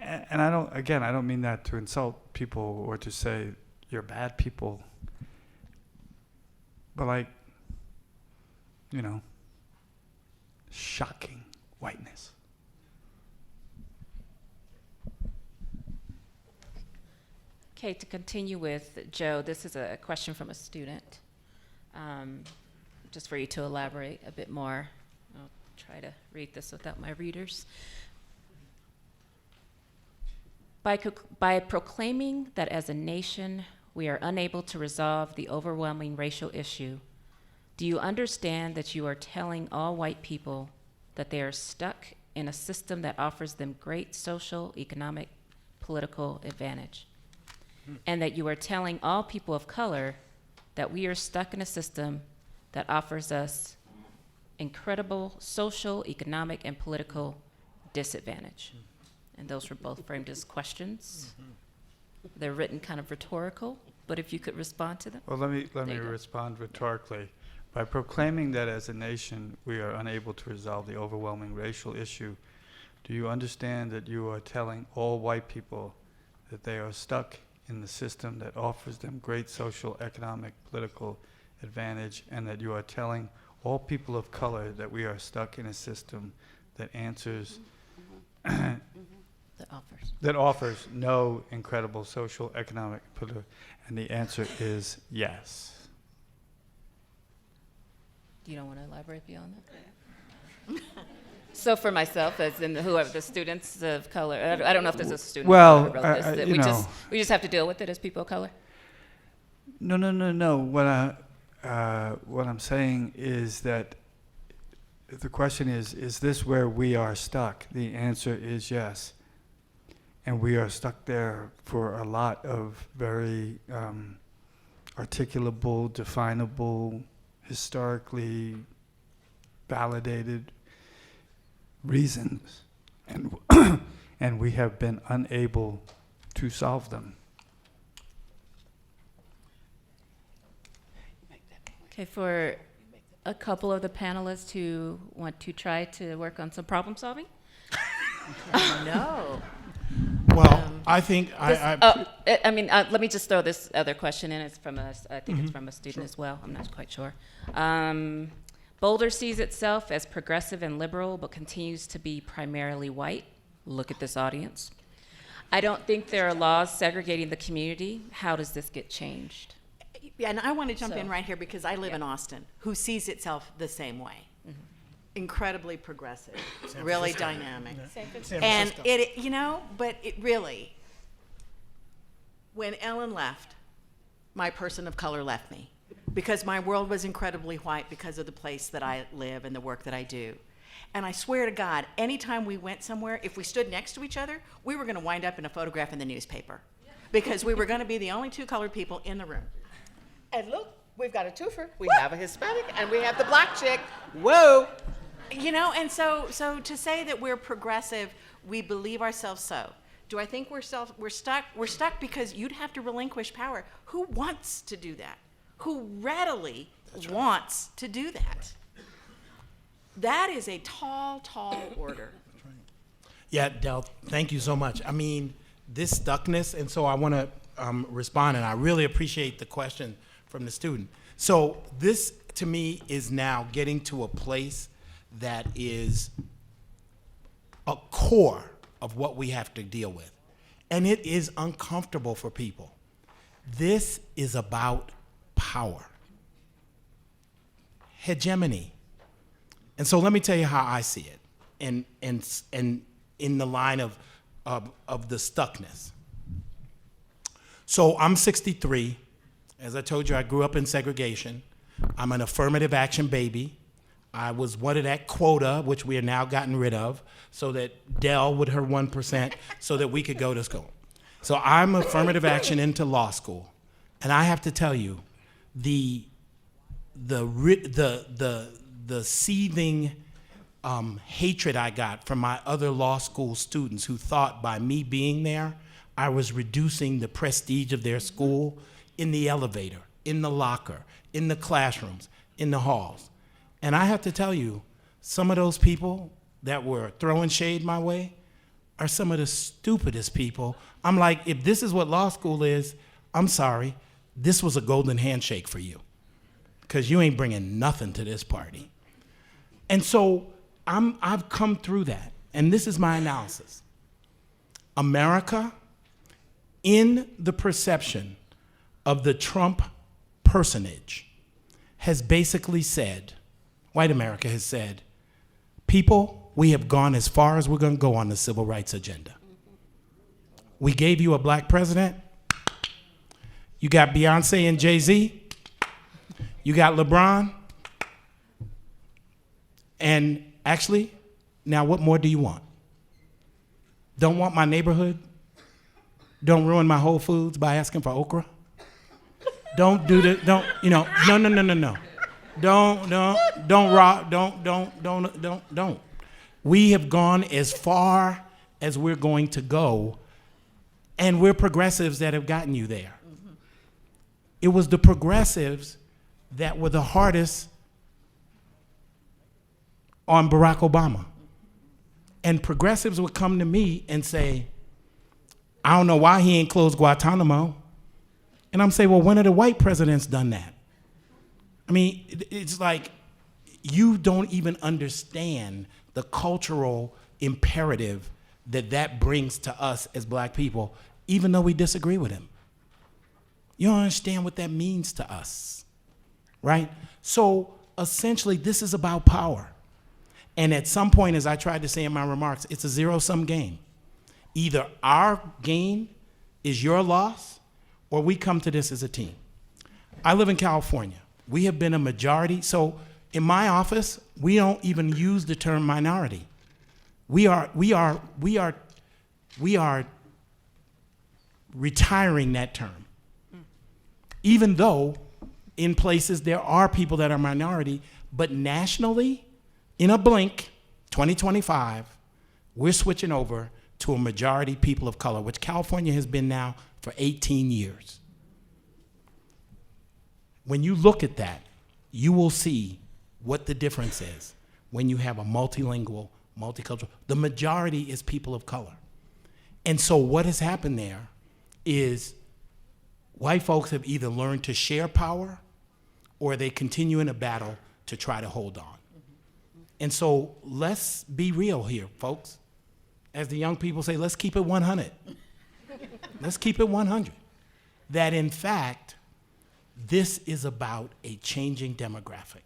And I don't mean that to insult people or to say you're bad people. But shocking whiteness. Okay, to continue with Joe, this is a question from a student. Just for you to elaborate a bit more. I'll try to read this without my readers. By proclaiming that as a nation we are unable to resolve the overwhelming racial issue, do you understand that you are telling all white people that they are stuck in a system that offers them great social, economic, political advantage? And that you are telling all people of color that we are stuck in a system that offers us incredible social, economic, and political disadvantage? And those were both framed as questions. They're written kind of rhetorical, but if you could respond to them. Well, let me There you go. respond rhetorically. By proclaiming that as a nation we are unable to resolve the overwhelming racial issue, do you understand that you are telling all white people that they are stuck in the system that offers them great social, economic, political advantage, and that you are telling all people of color that we are stuck in a system that answers that offers no incredible social, economic, political, and the answer is yes. You don't want to elaborate beyond that? So for myself, as in whoever the students of color, I don't know if there's a student Well, of color who wrote this. We just have to deal with it as people of color. No. What I'm saying is that the question is this where we are stuck? The answer is yes. And we are stuck there for a lot of very articulable, definable, historically validated reasons. And and we have been unable to solve them. Okay, for a couple of the panelists who want to try to work on some problem solving. No. Well, I think Let me just throw this other question in. It's from I think it's from a student as well. I'm not quite sure. Boulder sees itself as progressive and liberal, but continues to be primarily white. Look at this audience. I don't think there are laws segregating the community. How does this get changed? Yeah, and I want to jump in So- right here because I live in Austin, who sees itself the same way. Incredibly progressive, really dynamic. And but it really, When Ellen left, my person of color left me because my world was incredibly white because of the place that I live and the work that I do. And I swear to God, anytime we went somewhere, if we stood next to each other, we were going to wind up in a photograph in the newspaper because we were going to be the only two colored people in the room. And look, we've got a twofer. We have a Hispanic and we have the black chick. Whoa. You know, and so to say that we're progressive, we believe ourselves so. Do I think we're stuck? We're stuck because you'd have to relinquish power. Who wants to do that? Who readily wants to do that? That is a tall, tall order. Yeah, Del, thank you so much. I mean, this stuckness, and so I want to respond, and I really appreciate the question from the student. So this, to me, is now getting to a place that is a core of what we have to deal with. And it is uncomfortable for people. This is about power, hegemony. And so let me tell you how I see it, and in the line of the stuckness. So I'm 63. As I told you, I grew up in segregation. I'm an affirmative action baby. I was one of that quota, which we are now gotten rid of, so that Dell with her 1%, so that we could go to school. So I'm affirmative action into law school, and I have to tell you, the seething hatred I got from my other law school students who thought by me being there, I was reducing the prestige of their school in the elevator, in the locker, in the classrooms, in the halls. And I have to tell you, some of those people that were throwing shade my way are some of the stupidest people. I'm like, if this is what law school is, I'm sorry, this was a golden handshake for you, because you ain't bringing nothing to this party. And so I've come through that, and this is my analysis. America, in the perception of the Trump personage, has basically said, white America has said, people, we have gone as far as we're going to go on the civil rights agenda. We gave you a black president. You got Beyonce and Jay-Z. You got LeBron. And actually, now what more do you want? Don't want my neighborhood? Don't ruin my Whole Foods by asking for okra? Don't do the, don't, you know, no. Don't. We have gone as far as we're going to go, and we're progressives that have gotten you there. Mm-hmm. It was the progressives that were the hardest on Barack Obama. And progressives would come to me and say, I don't know why he ain't closed Guantanamo. And I'm saying, well, when have the white presidents done that? I mean, it's like you don't even understand the cultural imperative that brings to us as black people, even though we disagree with him. You don't understand what that means to us, right? So essentially, this is about power. And at some point, as I tried to say in my remarks, it's a zero-sum game. Either our gain is your loss, or we come to this as a team. I live in California. We have been a majority. So in my office, we don't even use the term minority. We are retiring that term. Even though in places there are people that are minority, but nationally, in a blink, 2025, we're switching over to a majority people of color, which California has been now for 18 years. When you look at that, you will see what the difference is when you have a multilingual, multicultural. The majority is people of color. And so what has happened there is white folks have either learned to share power or they continue in a battle to try to hold on. And so let's be real here, folks. As the young people say, let's keep it 100. Let's keep it 100. That in fact, this is about a changing demographic.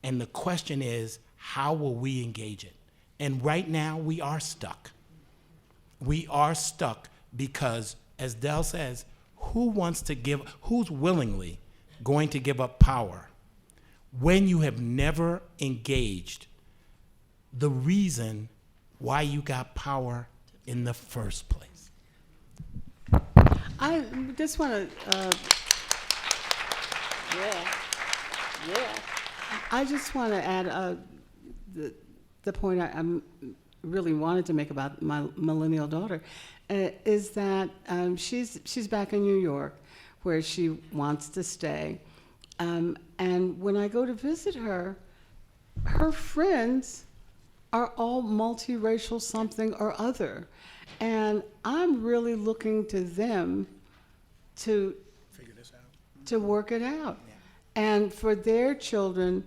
And the question is, how will we engage it? And right now, we are stuck. We are stuck because as Dell says, who's willingly going to give up power when you have never engaged the reason why you got power in the first place? I just want to, I just want to add the point I'm really wanted to make about my millennial daughter is that she's back in New York, where she wants to stay, and when I go to visit her, her friends are all multiracial something or other, and I'm really looking to them to Figure this out. to work it out, and for their children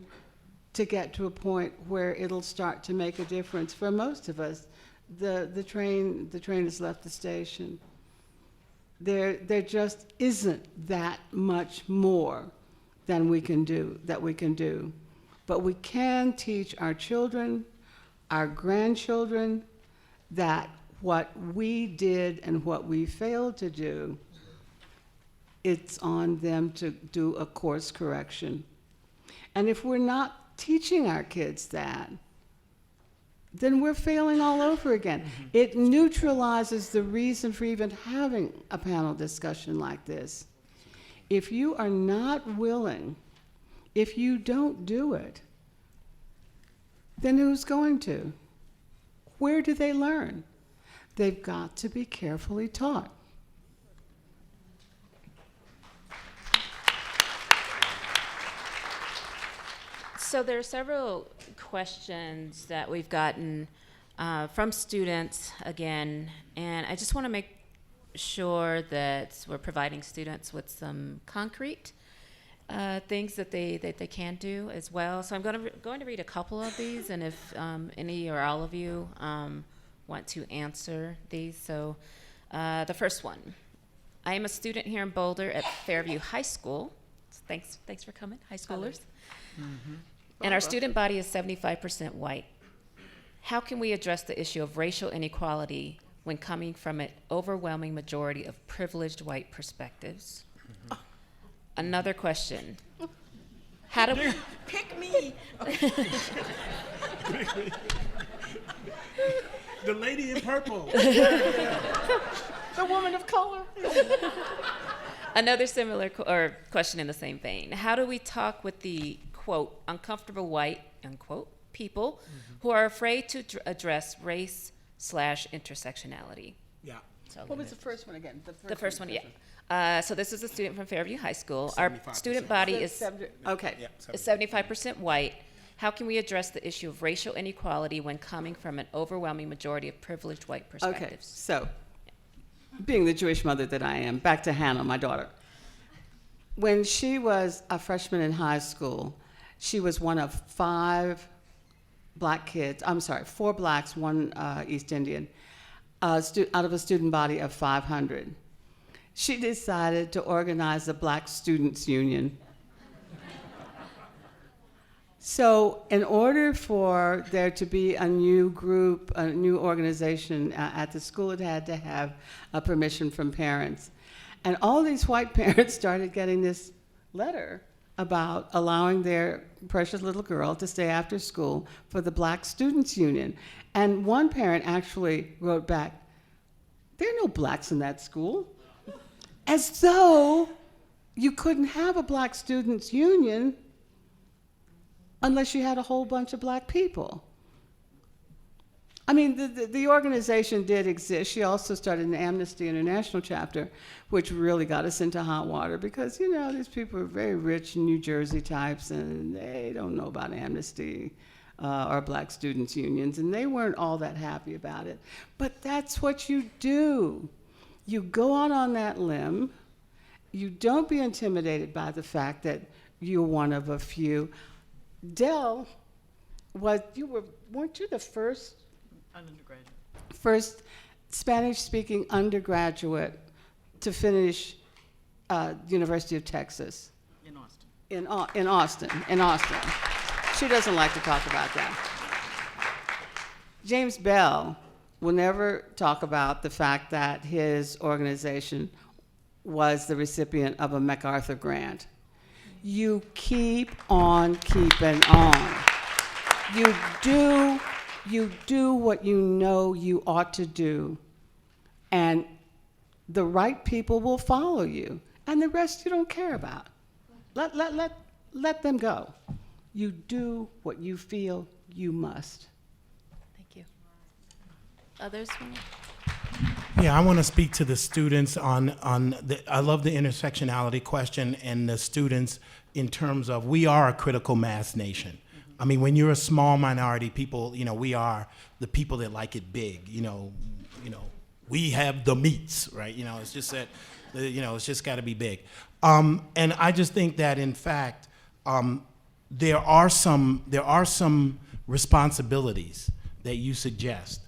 to get to a point where it'll start to make a difference. For most of us, the train has left the station. There just isn't that much more than we can do. But we can teach our children, our grandchildren, that what we did and what we failed to do, it's on them to do a course correction. And if we're not teaching our kids that, then we're failing all over again. It neutralizes the reason for even having a panel discussion like this. If you are not willing, if you don't do it, then who's going to? Where do they learn? They've got to be carefully taught. So there are several questions that we've gotten from students again, and I just want to make sure that we're providing students with some concrete things that they can do as well. So I'm going to read a couple of these, and if any or all of you want to answer these. So the first one: I am a student here in Boulder at Fairview High School. Thanks for coming, high schoolers. Mm-hmm. And our student body is 75% white. How can we address the issue of racial inequality when coming from an overwhelming majority of privileged white perspectives? Mm-hmm. Another question. How do we Pick me. The lady in purple. The woman of color. Another similar question in the same vein. How do we talk with the, quote, uncomfortable white, unquote, people who are afraid to address race/intersectionality? Yeah. So What was the first one again? the first one, yeah. So this is a student from Fairview High School. Our 75%. student body is Okay. Yeah. is 75% white. How can we address the issue of racial inequality when coming from an overwhelming majority of privileged white Okay, perspectives? so, being the Jewish mother that I am, back to Hannah, my daughter. When she was a freshman in high school, she was one of 4 blacks, 1 East Indian, out of a student body of 500. She decided to organize a Black Students Union. So in order for there to be a new group, a new organization at the school, it had to have a permission from parents. And all these white parents started getting this letter about allowing their precious little girl to stay after school for the Black Students Union. And one parent actually wrote back, "There are no blacks in that school." As though you couldn't have a Black Students Union unless you had a whole bunch of black people. I mean, the organization did exist. She also started an Amnesty International chapter, which really got us into hot water because, you know, these people are very rich New Jersey types, and they don't know about Amnesty or Black Students Unions, and they weren't all that happy about it. But that's what you do. You go out on that limb. You don't be intimidated by the fact that you're one of a few. Dell, weren't you the first Spanish-speaking undergraduate to finish University of Texas? In Austin. In Austin. She doesn't like to talk about that. James Bell will never talk about the fact that his organization was the recipient of a MacArthur grant. You keep on keeping on. You do what you know you ought to do, and the right people will follow you, and the rest you don't care about. Let them go. You do what you feel you must. Thank you. Others? Yeah, I want to speak to the students on I love the intersectionality question and the students in terms of we are a critical mass nation. I mean, when you're a small minority, people, we are the people that like it big. We have the meats, right? It's just that, it's just got to be big. And I just think that in fact, there are some responsibilities that you suggest.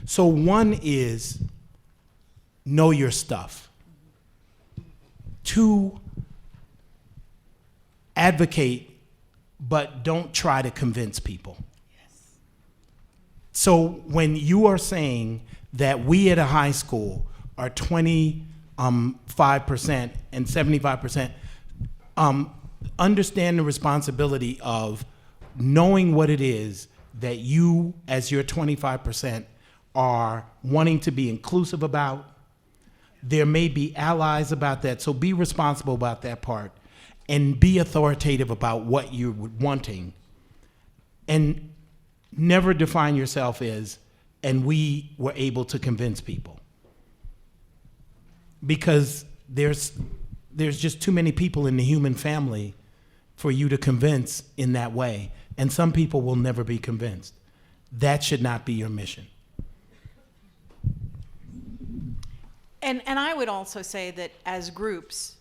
So one is know your stuff. Two, advocate, but don't try to convince people. Yes. So when you are saying that we at a high school are 25% and 75%, understand the responsibility of knowing what it is that you, as your 25%, are wanting to be inclusive about. There may be allies about that, so be responsible about that part and be authoritative about what you're wanting. And never define yourself as, and we were able to convince people. Because there's just too many people in the human family for you to convince in that way. And some people will never be convinced. That should not be your mission. And I would also say that as groups,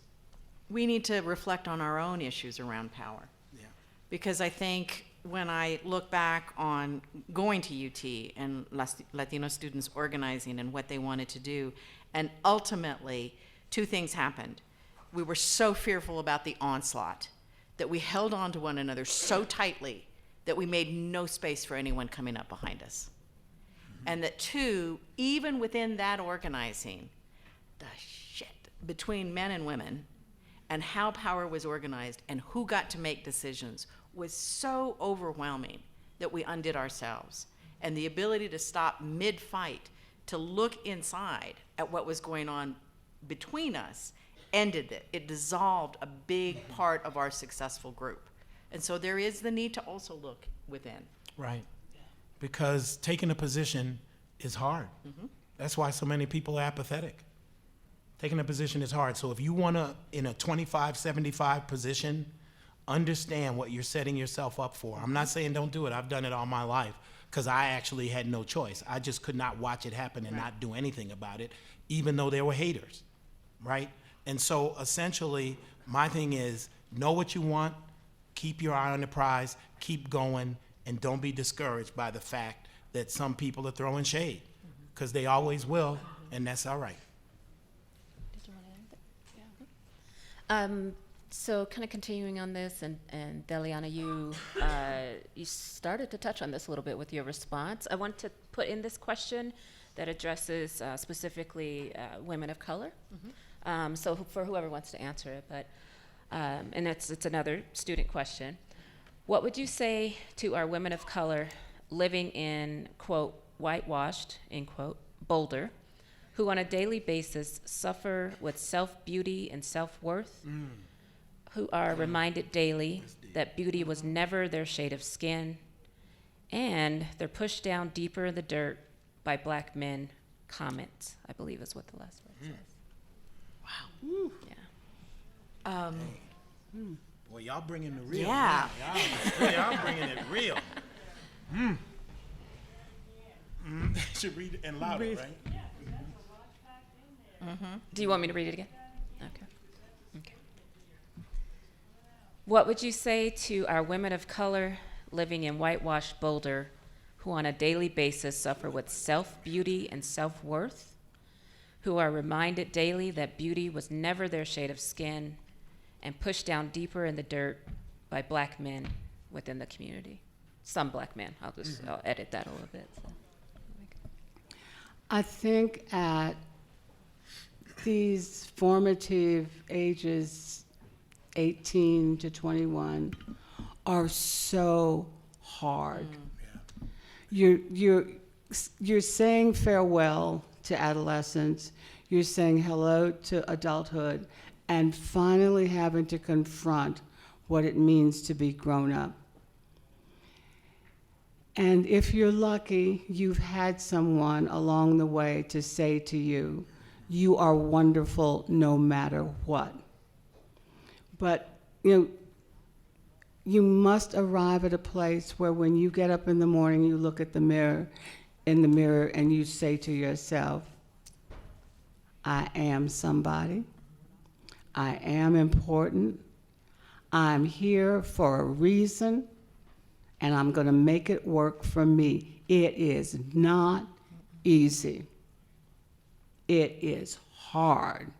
we need to reflect on our own issues around power. Yeah. Because I think when I look back on going to UT and Latino students organizing and what they wanted to do, and ultimately, two things happened. We were so fearful about the onslaught that we held on to one another so tightly that we made no space for anyone coming up behind us. And that two, even within that organizing, the shit between men and women and how power was organized and who got to make decisions was so overwhelming that we undid ourselves. And the ability to stop mid-fight, to look inside at what was going on between us, ended it. It dissolved a big part of our successful group. And so there is the need to also look within. Right. Because taking a position is hard. Mm-hmm. That's why so many people are apathetic. Taking a position is hard. So if you want to, in a 25-75 position, understand what you're setting yourself up for. I'm not saying don't do it. I've done it all my life because I actually had no choice. I just could not watch it happen and not do anything about it, even though there were haters, right? And so essentially, my thing is know what you want, keep your eye on the prize, keep going, and don't be discouraged by the fact that some people are throwing shade, because they always will, and that's all right. Did you want to add that? Yeah. So kind of continuing on this, and Deliana, you started to touch on this a little bit with your response. I want to put in this question that addresses specifically women of color. Mm-hmm. So for whoever wants to answer it, but and it's another student question. What would you say to our women of color living in, quote, whitewashed, end quote, Boulder, who on a daily basis suffer with self-beauty and self-worth, who are reminded daily that beauty was never their shade of skin, and they're pushed down deeper in the dirt by black men? Comment, I believe is what the last word says. Wow. Yeah. Boy, y'all bringing the real. Yeah. Y'all bringing it real. Should read it and louder, right? Do you want me to read it again? Okay. What would you say to our women of color living in whitewashed Boulder who on a daily basis suffer with self-beauty and self-worth, who are reminded daily that beauty was never their shade of skin, and pushed down deeper in the dirt by black men within the community? Some black men. I'll edit that a little bit. So. I think at these formative ages, 18 to 21, are so hard. You're saying farewell to adolescence, you're saying hello to adulthood, and finally having to confront what it means to be grown up. And if you're lucky, you've had someone along the way to say to you, you are wonderful no matter what. But, you must arrive at a place where when you get up in the morning, you look at the mirror, and you say to yourself, I am somebody. I am important. I'm here for a reason, and I'm going to make it work for me. It is not easy. It is hard.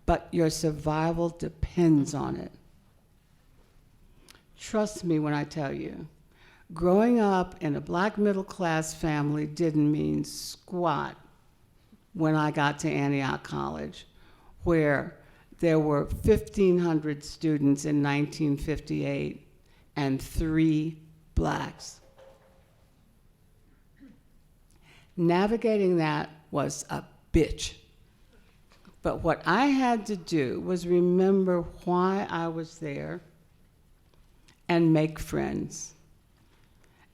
But your survival depends on it. Trust me when I tell you, growing up in a black middle-class family didn't mean squat when I got to Antioch College, where there were 1,500 students in 1958 and 3 blacks. Navigating that was a bitch. But what I had to do was remember why I was there and make friends.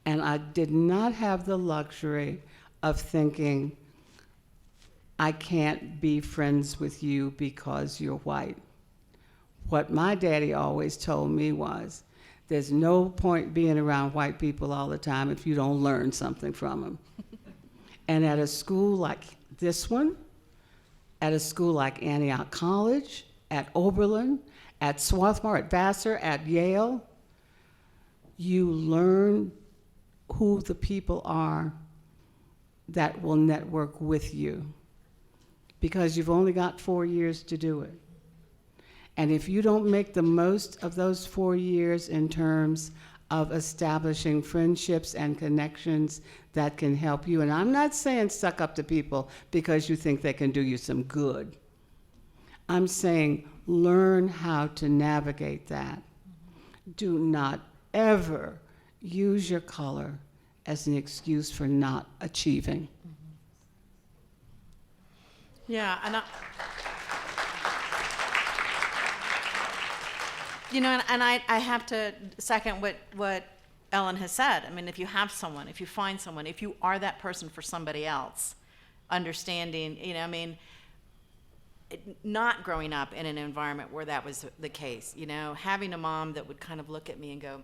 And I did not have the luxury of thinking, I can't be friends with you because you're white. What my daddy always told me was, there's no point being around white people all the time if you don't learn something from them. And at a school like this one, at a school like Antioch College, at Oberlin, at Swarthmore, at Vassar, at Yale, you learn who the people are that will network with you, because you've only got 4 years to do it. And if you don't make the most of those 4 years in terms of establishing friendships and connections that can help you, and I'm not saying suck up to people because you think they can do you some good. I'm saying learn how to navigate that. Do not ever use your color as an excuse for not achieving. Yeah, and I have to second what Ellen has said. I mean, if you have someone, if you find someone, if you are that person for somebody else, understanding, not growing up in an environment where that was the case, having a mom that would kind of look at me and go,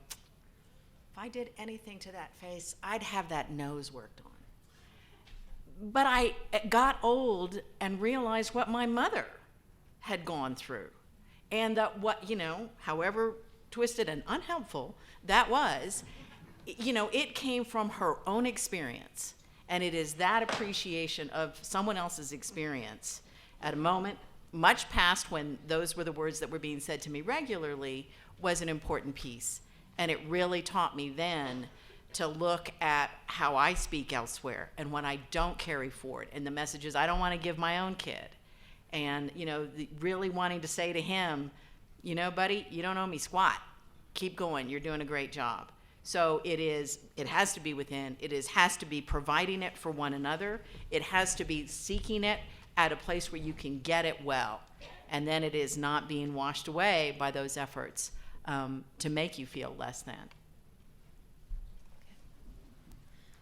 if I did anything to that face, I'd have that nose worked on. But I got old and realized what my mother had gone through. And that however twisted and unhelpful that was, it came from her own experience. And it is that appreciation of someone else's experience at a moment much past when those were the words that were being said to me regularly was an important piece. And it really taught me then to look at how I speak elsewhere and what I don't carry forward and the messages I don't want to give my own kid. And, really wanting to say to him, buddy, you don't owe me squat. Keep going. You're doing a great job. So it has to be within. Has to be providing it for one another. It has to be seeking it at a place where you can get it well. And then it is not being washed away by those efforts to make you feel less than.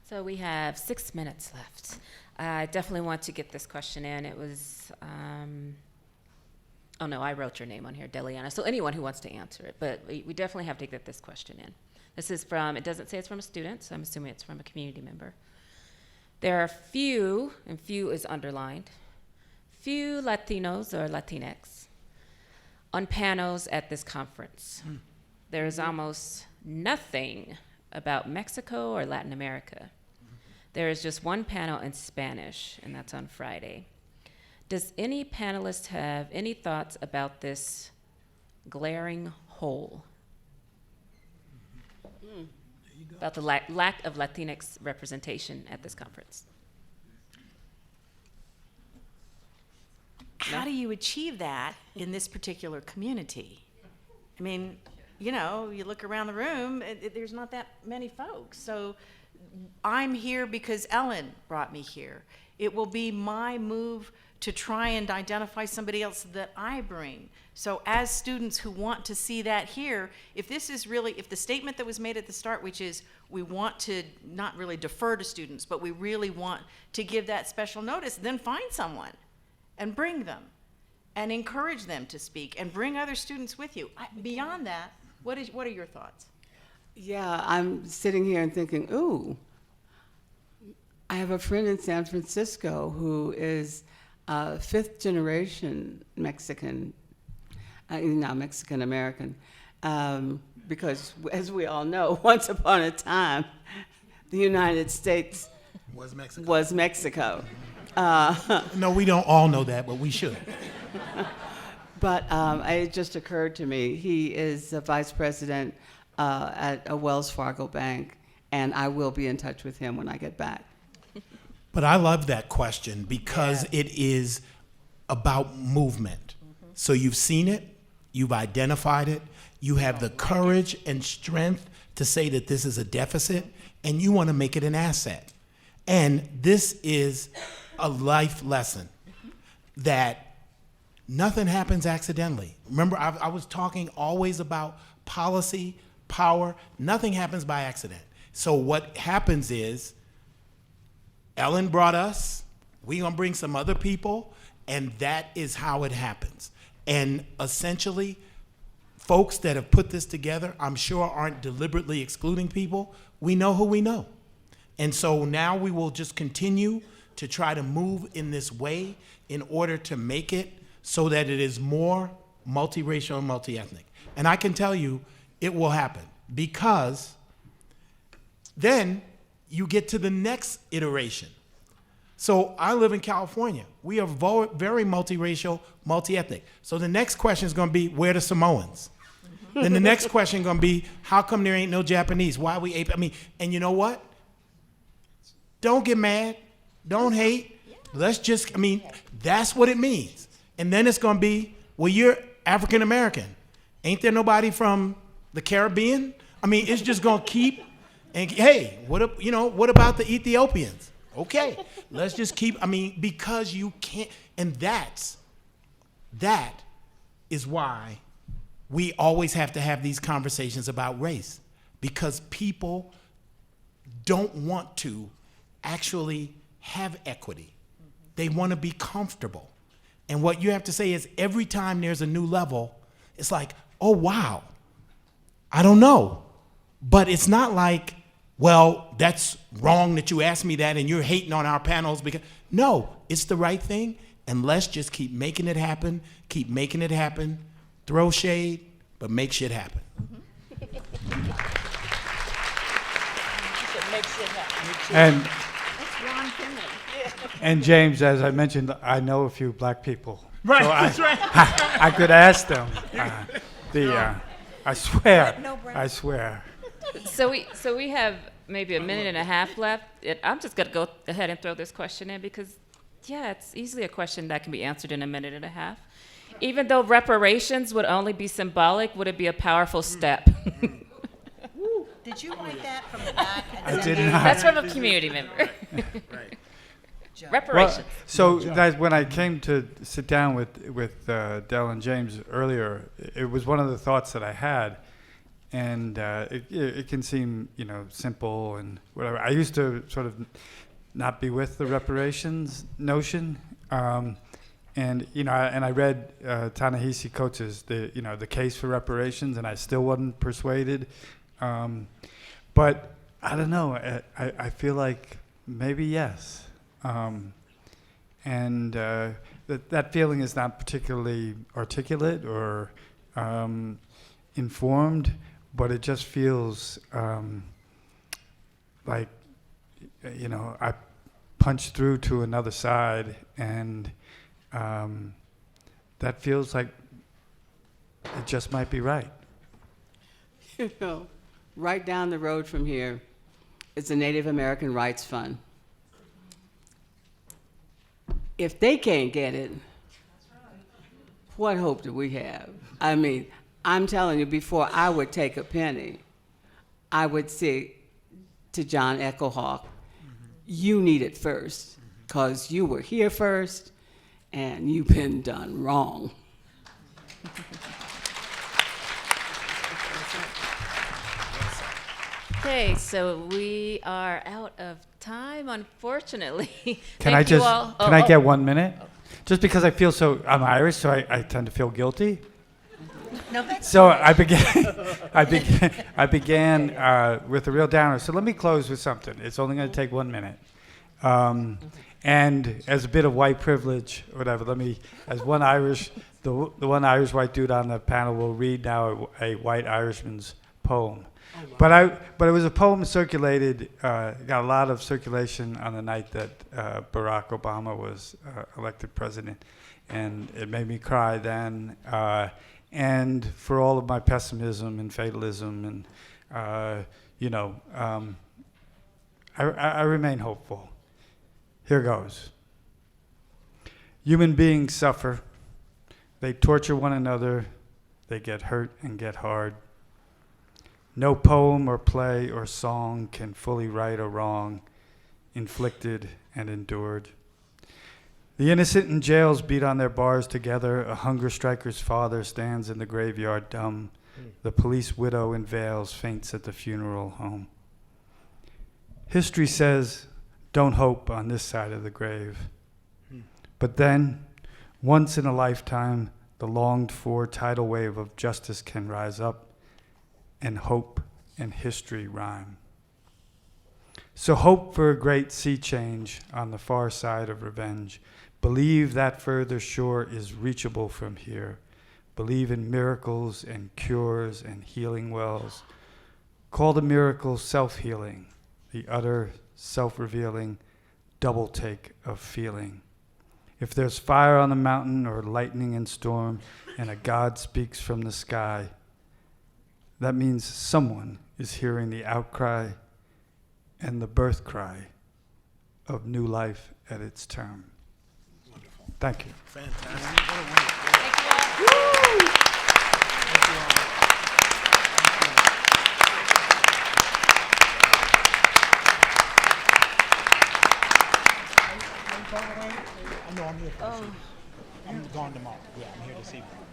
So we have 6 minutes left. I definitely want to get this question in. It was, I wrote your name on here, Deliana. So anyone who wants to answer it, but we definitely have to get this question in. This is it doesn't say it's from a student, so I'm assuming it's from a community member. There are few, and few is underlined, few Latinos or Latinx on panels at this conference. There is almost nothing about Mexico or Latin America. There is just one panel in Spanish, and that's on Friday. Does any panelist have any thoughts about this glaring hole? About the lack of Latinx representation at this conference? how do you achieve that in this particular community? I mean, you know, you look around the room, there's not that many folks. So I'm here because Ellen brought me here. It will be my move to try and identify somebody else that I bring. So as students who want to see that here, if this is really, if the statement that was made at the start, which is we want to not really defer to students, but we really want to give that special notice, then find someone and bring them and encourage them to speak and bring other students with you. Beyond that, what are your thoughts? Yeah, I'm sitting here and thinking, ooh, I have a friend in San Francisco who is fifth generation Mexican, not Mexican American, because as we all know, once upon a time, the United States was Mexico. No, we don't all know that, but we should. But it just occurred to me, he is a vice president at a Wells Fargo bank, and I will be in touch with him when I get back. But I love that question because it is about movement. So you've seen it, you've identified it, you have the courage and strength to say that this is a deficit, and you want to make it an asset. And this is a life lesson that nothing happens accidentally. Remember, I was talking always about policy, power. Nothing happens by accident. So what happens is, Ellen brought us, we're gonna bring some other people, and that is how it happens. And essentially, folks that have put this together, I'm sure aren't deliberately excluding people. We know who we know. And so now we will just continue to try to move in this way in order to make it so that it is more multiracial and multi-ethnic. And I can tell you, it will happen, because then you get to the next iteration. So I live in California. We are very multiracial, multi-ethnic. So the next question is going to be, where are the Samoans? Then the next question is going to be, how come there ain't no Japanese? Why we ape? I mean, and you know what? Don't get mad. Don't hate. Let's just, I mean, that's what it means. And then it's going to be, well, you're African American. Ain't there nobody from the Caribbean? I mean, it's just going to keep. And hey, what about the Ethiopians? Okay, let's just keep, I mean, because you can't, and that is why we always have to have these conversations about race, because people don't want to actually have equity. They want to be comfortable. And what you have to say is, every time there's a new level, it's like, oh, wow, I don't know. But it's not like, well, that's wrong that you asked me that and you're hating on our panels because, no, it's the right thing, and let's just keep making it happen, throw shade, but make shit happen. And James, as I mentioned, I know a few black people. Right, so that's right. I could ask them. I swear. So we have maybe a minute and a half left. I'm just going to go ahead and throw this question in because, yeah, it's easily a question that can be answered in a minute and a half. Even though reparations would only be symbolic, would it be a powerful step? Did you write that from the back? I did not. That's from a community member. Right. Reparations. Well, so that when I came to sit down with Del and James earlier, it was one of the thoughts that I had. And it can seem, simple and whatever. I used to sort of not be with the reparations notion, and I read Ta-Nehisi Coates' the case for reparations, and I still wasn't persuaded. But I don't know. I feel like maybe yes, and that feeling is not particularly articulate or informed. But it just feels like, I punched through to another side, and that feels like it just might be right. Right down the road from here is the Native American Rights Fund. If they can't get it, what hope do we have? I mean, I'm telling you, before I would take a penny, I would say to John Echohawk, you need it first, because you were here first, and you've been done wrong. Okay, so we are out of time, unfortunately. Can Thank I you just, all. can I get 1 minute? Just because I feel so, I'm Irish, so I tend to feel guilty. No, that's So I began, I began with a real downer. So let me close with something. It's only going to take 1 minute. And as a bit of white privilege, or whatever, let me, as one Irish, the one Irish white dude on the panel will read now a white Irishman's poem. But it was a poem circulated, got a lot of circulation on the night that Barack Obama was elected president, and it made me cry then. And for all of my pessimism and fatalism, and I remain hopeful. Here goes. Human beings suffer. They torture one another. They get hurt and get hard. No poem or play or song can fully right a wrong inflicted and endured. The innocent in jails beat on their bars together. A hunger striker's father stands in the graveyard dumb. The police widow in veils faints at the funeral home. History says, don't hope on this side of the grave. But then, once in a lifetime, the longed-for tidal wave of justice can rise up, and hope and history rhyme. So hope for a great sea change on the far side of revenge. Believe that further shore is reachable from here. Believe in miracles and cures and healing wells. Call the miracle self-healing, the utter self-revealing double take of feeling. If there's fire on the mountain or lightning and storm, and a God speaks from the sky, that means someone is hearing the outcry and the birth cry of new life at its term. Wonderful. Thank you. Fantastic. Thank you all. I know I'm here for this evening. I'm gone tomorrow. Yeah, I'm here this evening.